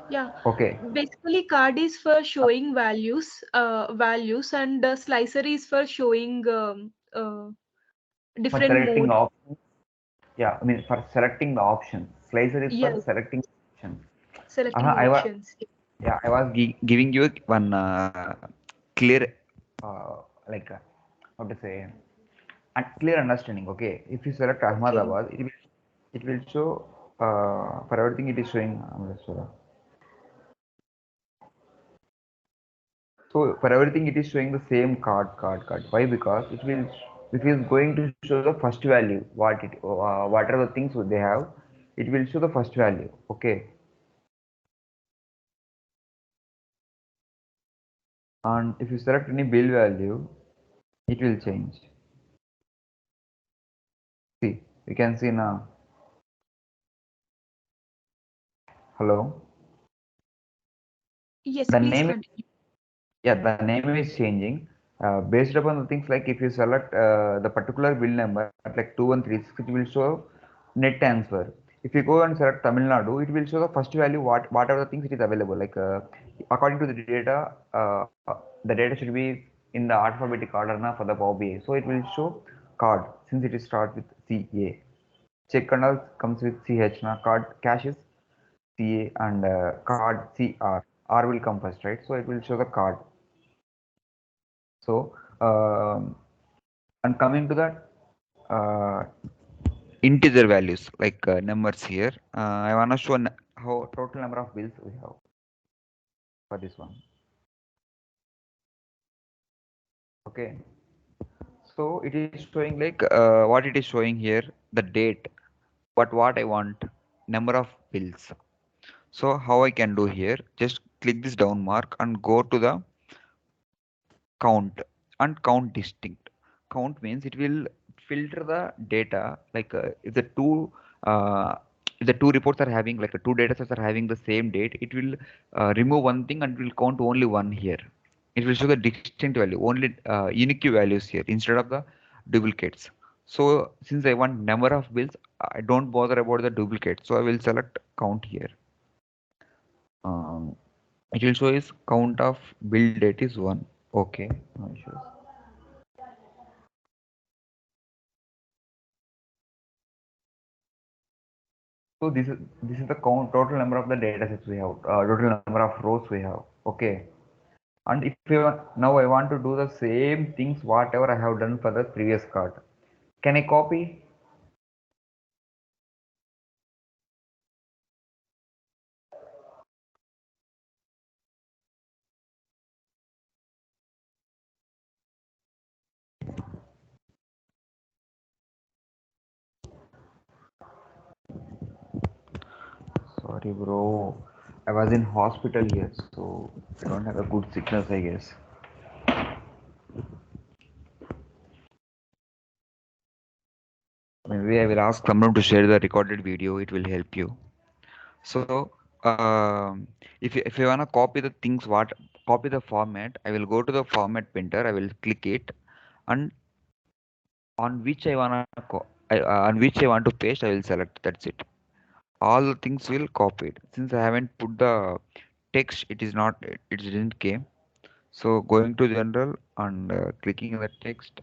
Yeah. Okay, Basically, card is for showing values, and slicer is for showing for different selecting mode. options. Yeah, I mean for selecting the option. Slicer is for Yes, selecting option. selecting I was, options. yeah, I was giving you one clear like how to say clear understanding. Okay, if you select Okay. Ahmedabad, it will show for everything it is showing Amritsar. So for everything it is showing the same card. Why? Because it is going to show the first value. What are the things they have? It will show the first value. Okay, and if you select any bill value, it will change. See, you can see now. Hello. Yes, The please name, continue. yeah, the name is changing based upon the things like if you select the particular bill number like 2136, it will show net transfer. If you go and select Tamil Nadu, it will show the first value whatever the things it is available. Like according to the data, the data should be in the alphabetic order now for the Power BI. So it will show card since it is start with CA. Check and all comes with CH. Now card cash is CA and card CR. R will come first, right? So it will show the card. So, and coming to that integer values like numbers here, I want to show how total number of bills we have for this one. Okay, so it is showing like what it is showing here, the date, but what I want, number of bills. So how I can do here? Just click this down mark and go to the count and count distinct. Count means it will filter the data like uh, if the two reports are having like two data sets are having the same date, it will remove one thing and will count only one here. It will show the distinct value, only unique values here instead of the duplicates. So since I want number of bills, I don't bother about the duplicate, so I will select count here. um, it will show is count of bill date is 1. Okay, no issues. So this is the count total number of the data sets we have, total number of rows we have. Okay, and if you now I want to do the same things whatever I have done for the previous card. Can I copy? Sorry, bro. I was in hospital here, so I don't have a good signals, I guess. Maybe I will ask someone to share the recorded video. It will help you. So, if you wanna copy the things, copy the format, I will go to the format printer. I will click it, and on which on which I want to paste, I will select. That's it. All the things will copied. Since I haven't put the text, it is not. It didn't came. So going to general and clicking the text.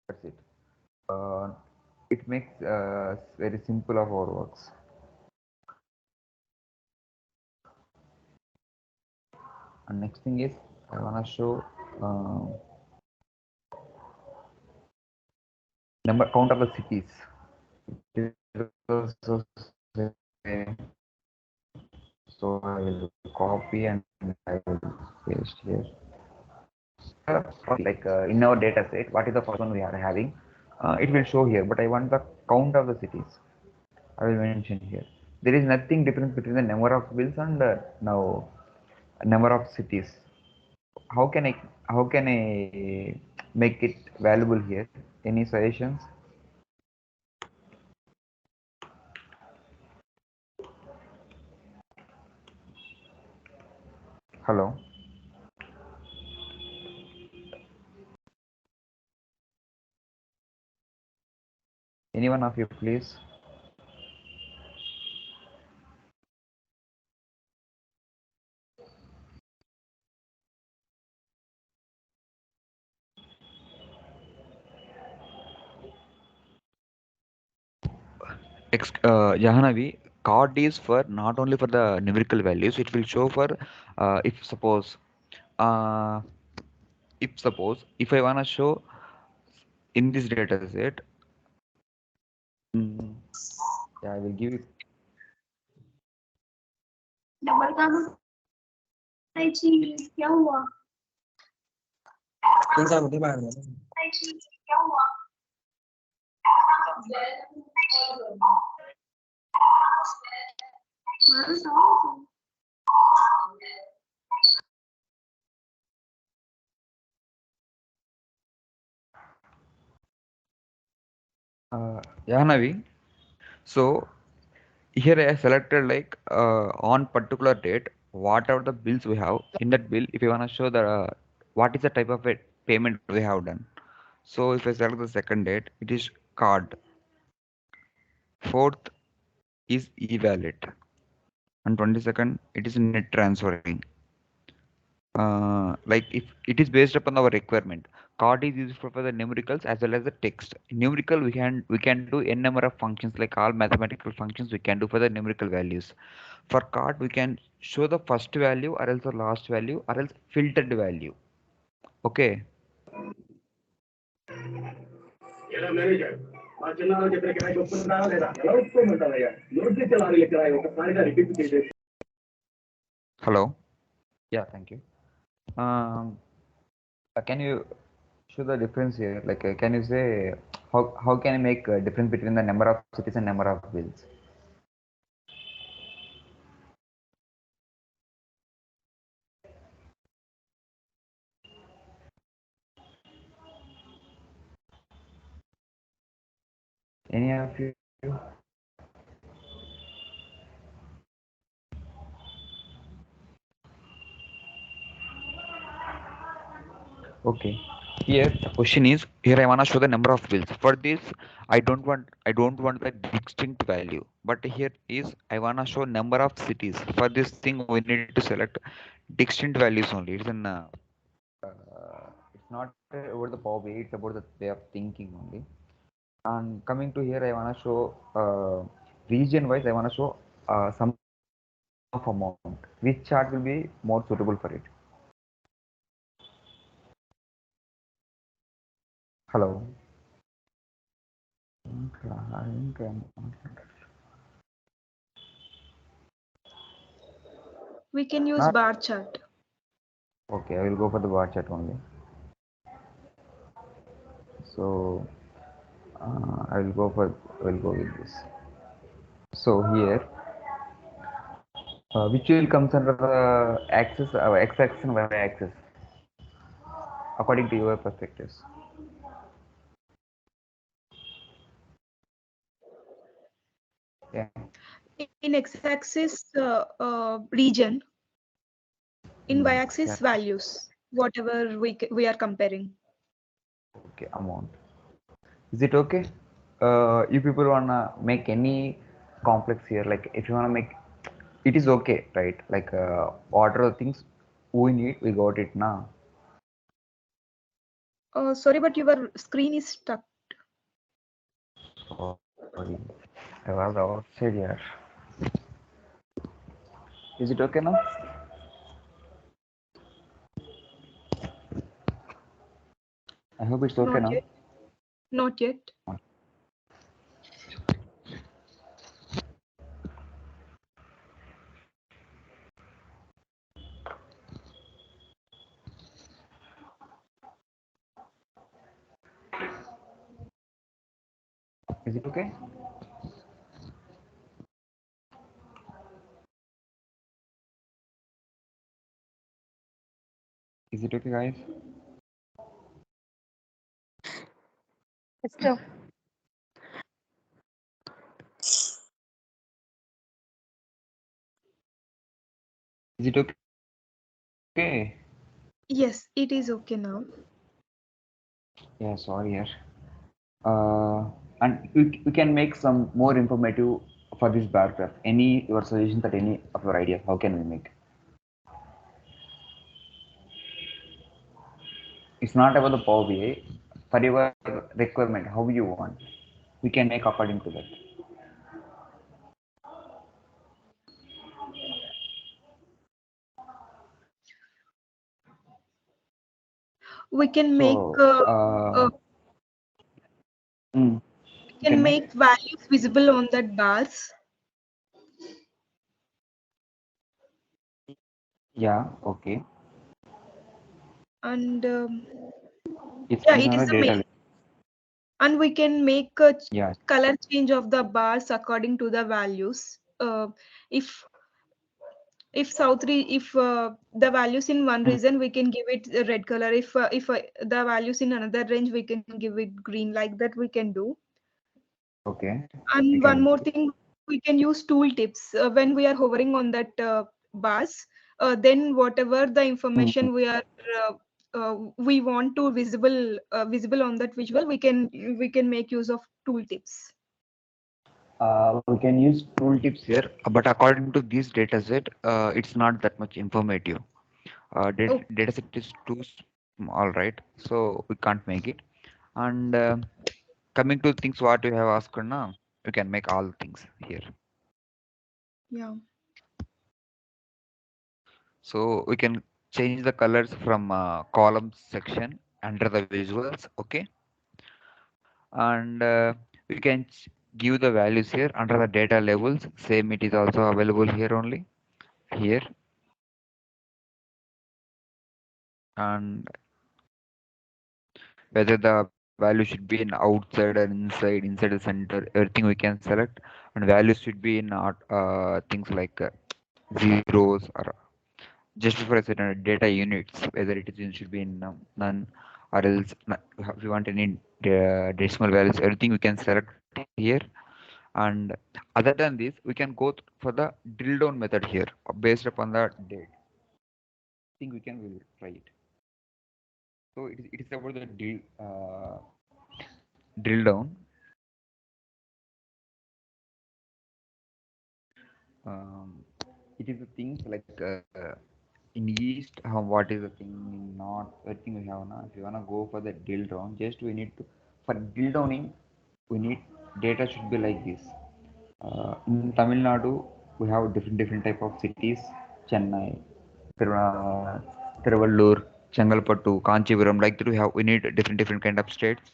That's it. Uh, it makes very simple of our works. And next thing is I wanna show number count of the cities. So I will copy and I will paste here. Like in our data set, what is the first one we are having? It will show here, but I want the count of the cities. I will mention here. There is nothing difference between the number of bills and now number of cities. How can I make it valuable here? Any suggestions? Hello. Anyone of you, please? Jahanavi, card is for not only for the numerical values. It will show for if suppose uh, if I wanna show in this data set. mm, yeah, I will give it. Double काम आई चीज क्या हुआ कौन सा होते बाहर में आई चीज क्या हुआ मारो sound Jahanavi. So here I selected like on particular date, whatever the bills we have in that bill. If you wanna show the what is the type of payment we have done. So if I select the second date, it is card. Fourth is e-wallet, and 22nd it is net transferring. Like if it is based upon our requirement, card is used for the numericals as well as the text. Numerical we can do n number of functions, like all mathematical functions we can do for the numerical values. For card we can show the first value or else the last value or else filtered value. Okay. ఎలా manager మా చిన్నారా చెప్పిన కిరాయి ఒప్పుకుంటారా లేదా ఎలా ఒప్పుకోమంటావయ్యా నోటి తెలాలి కిరాయి ఒకసారిగా రిపీట్ చేసేసి Hello. Yeah, thank you. Can you show the difference here? Like, can you say how can you make a difference between the number of cities and number of bills? Any of you? Okay. Here the question is, here I wanna show the number of bills. For this, I don't want the distinct value. But here is I wanna show number of cities. For this thing we need to select distinct values only. It's not about the power way, it's about the way of thinking only. And coming to here, I wanna show region wise. I wanna show some of amount. Which chart will be more suitable for it? Hello. We can use Not- bar chart. Okay, I will go for the bar chart only. So I will go with this. So here, which will comes under the axis, x-axis and y-axis, according to your perspectives. Yeah. In x-axis, region. In y-axis, Yeah. values. Whatever we are comparing. Okay, amount. Is it okay? You people wanna make any complex here? Like if you wanna make, it is okay, right? Like order of things we need, we got it now. Sorry, but your screen is stuck. Sorry, I was outside here. Is it okay now? I hope it's okay Not now. yet. Not yet. Is it okay? Is it okay, guys? Yes, sir. Is it okay? Okay. Yes, it is okay now. Yeah, sorry here. And we can make some more informative for this bar graph. Any your suggestions that any of your ideas, how can we make? It's not about the Power BI. For your requirement, how you want, we can make according to that. We can make So, mm, we you can can make. make values visible on that bars. Yeah, okay. And It's yeah, based it on is the the main. data. And we can make a Yeah, color change of the bars according to the values. If if the values in one mm, region, we can give it a red color. If the values in another range, we can give it green. Like that, we can do. okay. We And can one do. more thing, we can use tooltips when we are hovering on that bars. Then whatever the Mm. information we want to visible on that visual, we can make use of tooltips. We can use tooltips here, but according to this data set, it's not that much informative. Oh, Data set is too small, right? So we can't make it. And coming to things what you have asked now, you can make all things here. yeah. So we can change the colors from column section under the visuals, okay? And we can give the values here under the data labels. Same, it is also available here only here. And whether the value should be in outside or inside the center, everything we can select. And values should be in things like zeros or just for a certain data units, whether it is should be in none or else if you want any decimal values, everything we can select here. And other than this, we can go for the drill down method here based upon the date. I think we will try it. So it is about the drill down. Um, it is the things like in east, what is the thing in north, everything we have now. If you wanna go for the drill down, just we need to for drill downing, we need data should be like this. In Tamil Nadu, we have different type of cities: Chennai, Tiruvallur, Chengalpattu, Kanchipuram. Like that, we need different kind of states.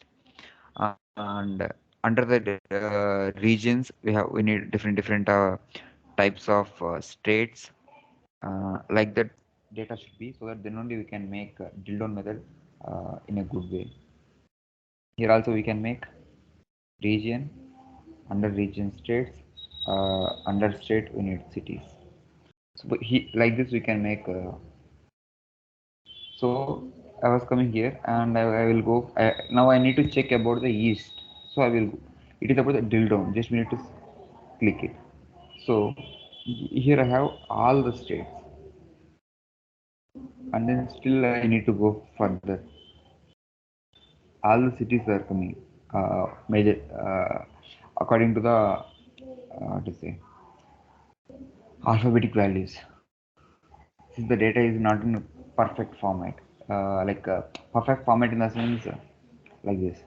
And under the regions, we need different types of states. Like that data should be, so that then only we can make drill down method in a good way. Here also we can make region, under region states, under state we need cities. So like this we can make. So I was coming here and I will go. Now I need to check about the east. So I will. It is about the drill down. Just we need to click it. So here I have all the states, and then still I need to go further. All the cities are coming major according to the to say alphabetic values. Since the data is not in a perfect format, like perfect format in the sense like this.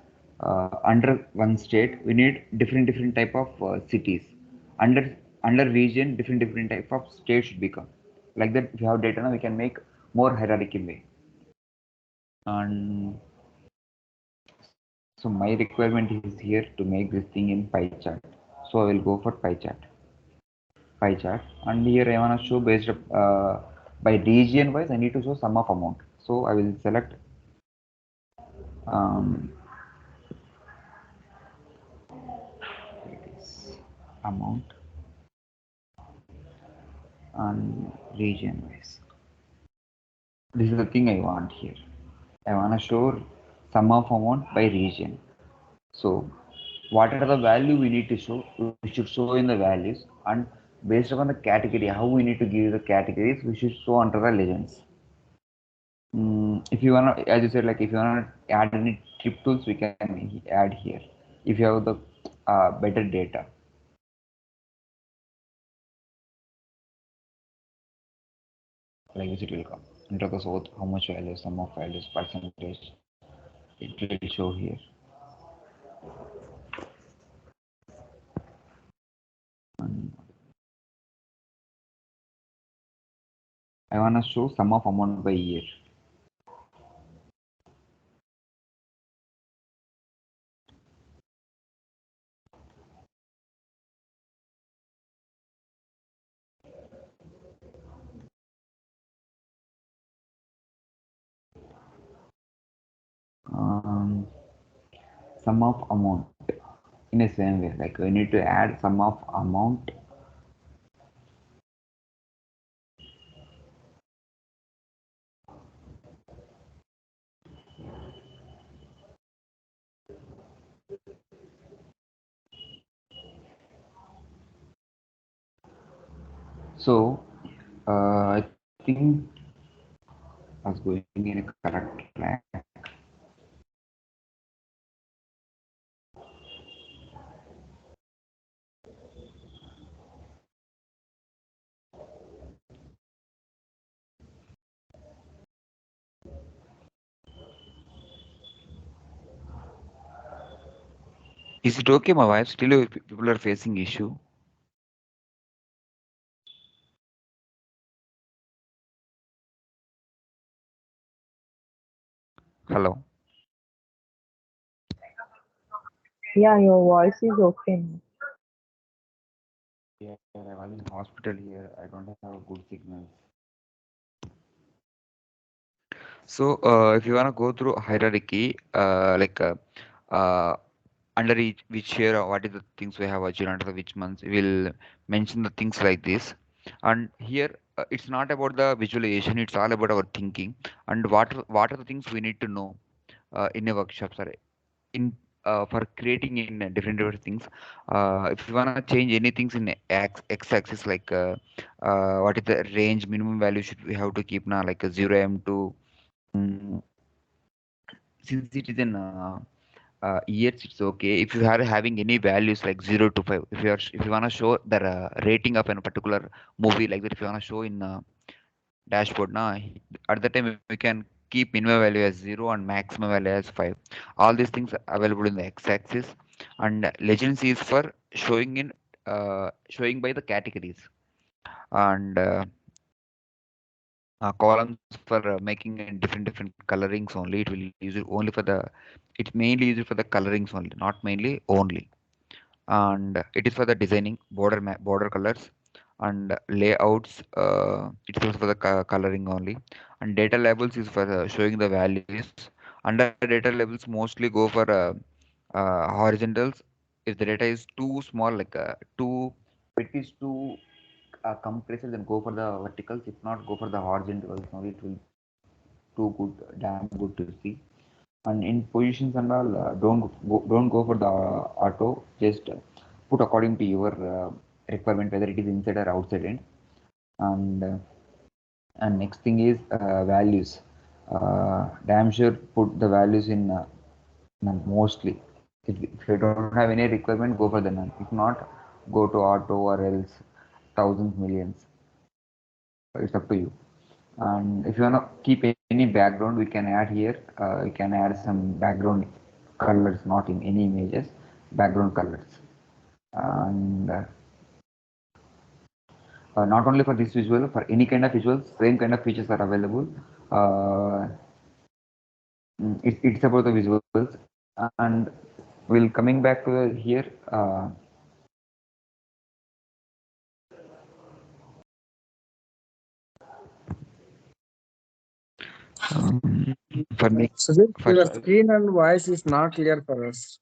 Under one state, we need different type of cities. Under region, different type of states should become. Like that, if you have data, now we can make more hierarchical way. And so my requirement is here to make this thing in pie chart. So I will go for pie chart, and here I want to show based by region wise. I need to show sum of amount. So I will select um, it is amount and region wise. This is the thing I want here. I want to show sum of amount by region. So what are the value we need to show? We should show in the values, and based upon the category, how we need to give the categories, we should show under the legends. If you wanna, as you said, like if you wanna add any trip tools, we can add here. If you have the better data, like this, it will come into the source. How much value, sum of values, percentage. It will show here. I wanna show sum of amount by year. Sum of amount in the same way, like we need to add sum of amount. So I think I was going in a correct track. Is it okay, my wife? Still, people are facing issue. Hello. Yeah, your voice is okay now. Yeah, I was in hospital here. I don't have good signals. So, if you wanna go through hierarchy, uh, under each which year, what is the things we have achieved under which months, we will mention the things like this. And here, it's not about the visualization; it's all about our thinking and what are the things we need to know in a workshop, sorry, in for creating in different things. If you wanna change any things in x-axis, like what is the range minimum value should we have to keep now, like a 0 to since it is in years, it's okay. If you are having any values like 0 to 5, if you wanna show the rating of a particular movie like that, if you wanna show in dashboard now, at the time we can keep minimum value as 0 and maximum value as 5. All these things are available in the x-axis, and legends is for showing in showing by the categories, and columns for making in different colorings only. It will use it only for the, it's mainly used for the colorings only, not mainly only. And it is for the designing border colors and layouts. It's also for the coloring only. And data labels is for showing the values. Under data labels mostly go for horizontals. If the data is too small, like too, it is too compressed, then go for the verticals. If not, go for the horizontals only. It will too good, damn good to see. And in positions and all, don't go for the auto. Just put according to your requirement, whether it is inside or outside end. And and next thing is values. Damn sure put the values in none mostly. If you don't have any requirement, go for the none. If not, go to auto or else thousands, millions. It's up to you. And if you want to keep any background, we can add here. We can add some background colors, not in any images, background colors. And not only for this visual, for any kind of visuals, same kind of features are available. It's about the visuals, and we'll coming back to the here. For me, Sujit, your first, screen and voice is not clear for us.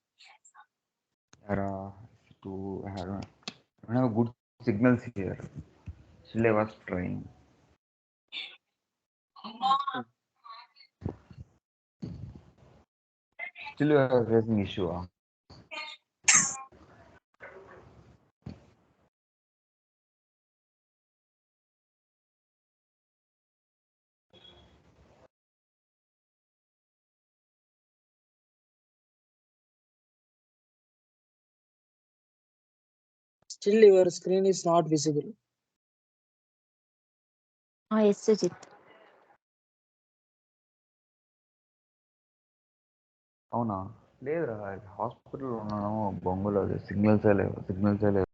to I don't have good signals here. Still, I was trying. Still, you are facing issue. Still your screen is not visible. Yes, Sujit. అవునా? లేదురా, హాస్పిటల్లో ఉన్నాను. బొంగులో సిగ్నల్సే లేవు.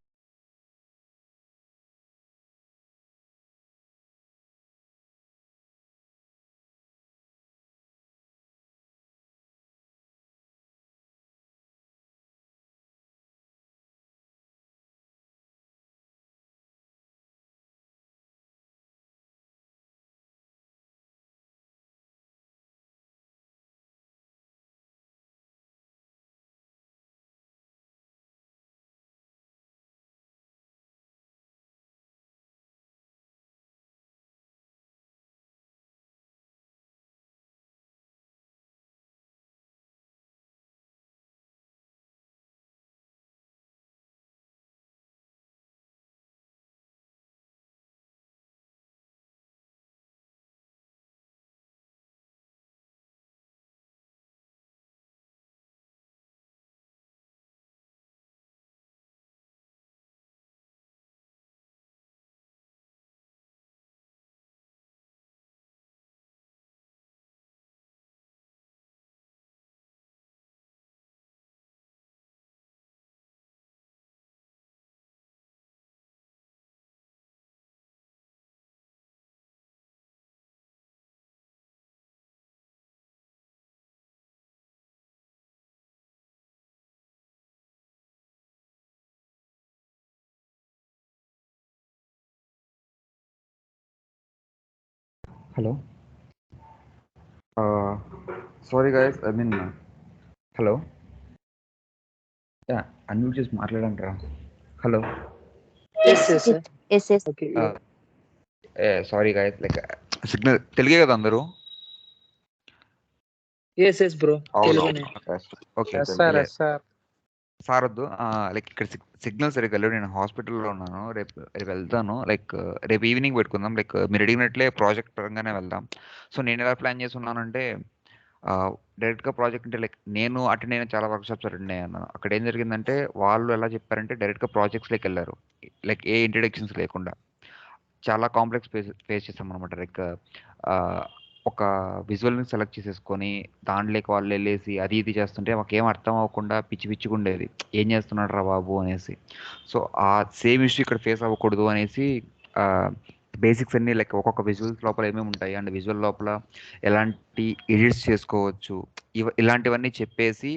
Hello, sorry guys, hello, unmute చేసి మాట్లాడండి రా. Hello, Yes, sir. Yes. Okay. Sorry guys, signal తెలుగే కదా అందరూ? Yes, bro. Telugune. Okay, sir వద్దు. ఇక్కడ సిగ్నల్ సరిగ్గా లేవు. నేను హాస్పిటల్లో ఉన్నాను. రేపు వెళ్తాను. రేపు ఈవినింగ్ పెట్టుకుందాం. మీరు అడిగినట్లే ప్రాజెక్ట్ పరంగానే వెళ్దాం. సో నేను ఎలా ప్లాన్ చేస్తున్నానంటే, డైరెక్ట్గా ప్రాజెక్ట్ అంటే నేను అటెండ్ అయిన చాలా వర్క్షాప్స్ అటెండ్ అయ్యాను. అక్కడ ఏం జరిగిందంటే, వాళ్ళు ఎలా చెప్పారంటే డైరెక్ట్గా ప్రాజెక్ట్స్లోకి వెళ్ళారు. ఏ ఇంట్రడక్షన్స్ లేకుండా చాలా కాంప్లెక్స్ ఫేస్ చేస్తాం అనమాట. ఒక విజువల్ని సెలెక్ట్ చేసేసుకొని దాంట్లోకి వాళ్ళు వెళ్ళేసి అది ఇది చేస్తుంటే మాకు ఏం అర్థం అవ్వకుండా పిచ్చిగా ఉండేది. ఏం చేస్తున్నాడు రా బాబు అనేసి. సో ఆ సేమ్ ఇష్యూ ఇక్కడ ఫేస్ అవ్వకూడదు అనేసి బేసిక్స్ అన్ని ఒక్కొక్క విజువల్స్ లోపల ఏమేమి ఉంటాయి అండ్ విజువల్ లోపల ఎలాంటి ఎడిట్స్ చేసుకోవచ్చు, ఇలాంటివన్నీ చెప్పేసి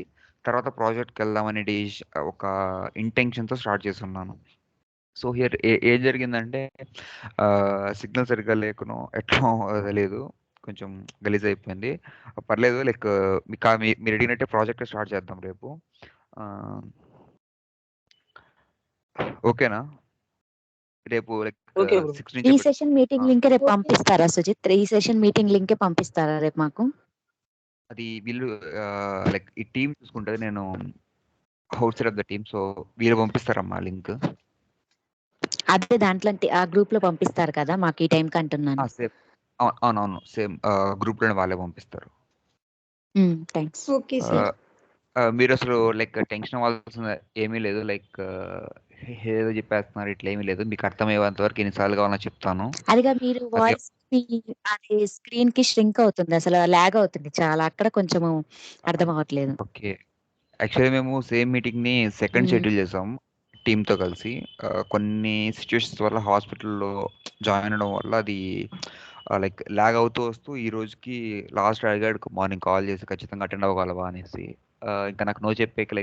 తర్వాత ప్రాజెక్ట్కి వెళ్దామని ఒక ఇంటెన్షన్తో స్టార్ట్ చేస్తున్నాను. సో హియర్ ఏం జరిగిందంటే, సిగ్నల్ సరిగ్గా లేకును ఎట్లా తెలియదు, కొంచెం గలీజ్ అయిపోయింది. పర్లేదు, మీరు అడిగినట్టే ప్రాజెక్ట్ స్టార్ట్ చేద్దాం రేపు. ఓకేనా? రేపు Okay, bro. 6 ఈ నుంచి సెషన్ మీటింగ్ లింక్ రేపు పంపిస్తారా సుజిత్? ఈ సెషన్ మీటింగ్ లింక్ పంపిస్తారా రేపు మాకు? అది వీళ్ళు ఈ టీమ్ చూసుకుంటుంది. నేను out side of the team. So వీళ్ళు పంపిస్తారమ్మా లింక్. అదే దాంట్లో ఆ గ్రూప్ లో పంపిస్తారు కదా మాకు ఈ టైం కి అంటున్నాను. సేమ్, అవునవును, సేమ్ గ్రూప్ లోనే వాళ్ళే పంపిస్తారు. థ్యాంక్స్. Okay sir. మీరు అసలు టెన్షన్ అవ్వాల్సిన ఏమీ లేదు. ఏదో చెప్పేస్తున్నారు, ఇట్లా ఏమీ లేదు. మీకు అర్థమయ్యేంత వరకు ఎన్నిసార్లు కావాలో చెప్తాను. అదిగా మీరు వాయిస్ అది స్క్రీన్ కి ష్రింక్ అవుతుంది, అసలు లాగ్ అవుతుంది చాలా. అక్కడ కొంచెం అర్థం అవ్వట్లేదు. ఓకే, యాక్చువల్లీ మేము సేమ్ మీటింగ్ ని సెకండ్ షెడ్యూల్ చేసాం టీంతో కలిసి. కొన్ని సిచ్యువేషన్స్ వల్ల హాస్పిటల్లో జాయిన్ అవడం వల్ల అది లాగ్ అవుతూ వస్తూ ఈ రోజుకి లాస్ట్ అడిగాడు మార్నింగ్ కాల్ చేసి ఖచ్చితంగా అటెండ్ అవ్వగలవా అనేసి. ఇంకా నాకు నో చెప్పేకి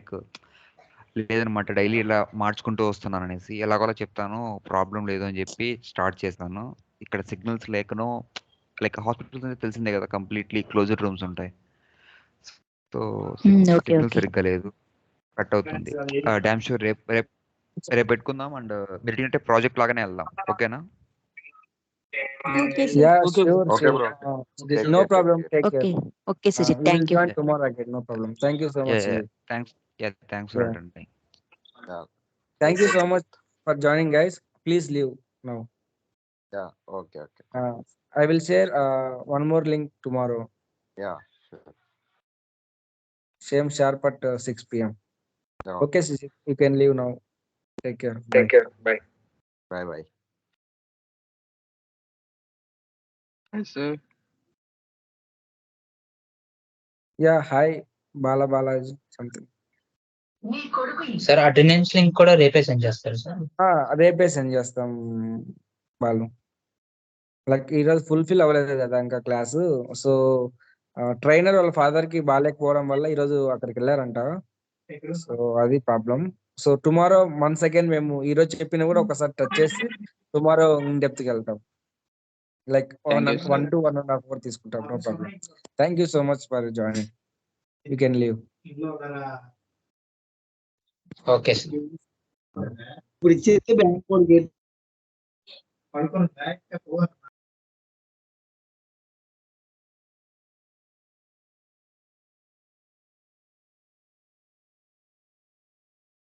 లేదనమాట, డైలీ ఇలా మార్చుకుంటూ వస్తున్నాను అనేసి. ఎలాగోలా చెప్తాను, ప్రాబ్లం లేదు అని చెప్పి స్టార్ట్ చేస్తాను. ఇక్కడ సిగ్నల్స్ లేకనో హాస్పిటల్స్ అంటే తెలిసిందే కదా, కంప్లీట్లీ క్లోజ్డ్ రూమ్స్ ఉంటాయి. సో సిగ్నల్ సరిగ్గా లేదు, కట్ అవుతుంది. డామ్ షూర్ రేపు పెట్టుకుందాం. అండ్ మీరు ఏంటంటే ప్రాజెక్ట్ లాగానే వెళ్దాం. ఓకేనా? Okay sir. Yeah, sure. Okay, bro. No problem. Take care. Okay Sujith, We will thank you. join tomorrow again. No problem. Thank you so much. Sujit. Thanks for attending. Thank you so much for joining, guys. Please leave now. Okay. I will share one more link tomorrow. Yeah, sure. Same sharp at 6 p.m. Yeah. Okay, Sujit, you can leave now. Take care. Take care. Bye. Bye bye. Hi, sir. Yeah, hi, Balaji, something. Sir attendance link కూడా రేపే send చేస్తారు sir. రేపే send చేస్తాం Balu. Like ఈరోజు fulfil అవ్వలేదు కదా ఇంకా class. So trainer వాళ్ళ ఫాదర్ కి బాగాలేకపోవడం వల్ల ఈరోజు అక్కడికి వెళ్ళారంట. సో అది problem. So tomorrow once again మేము ఈరోజు చెప్పిన కూడా ఒకసారి టచ్ చేసి టుమారో ఇన్ డెప్త్ కి వెళ్తాం. Like Thank you, sir. 1 to 1.5 hours తీసుకుంటాం. No problem. Thank you so much for joining. You can leave. Okay sir. ఇప్పుడు ఇచ్చేస్తే బ్యాంక్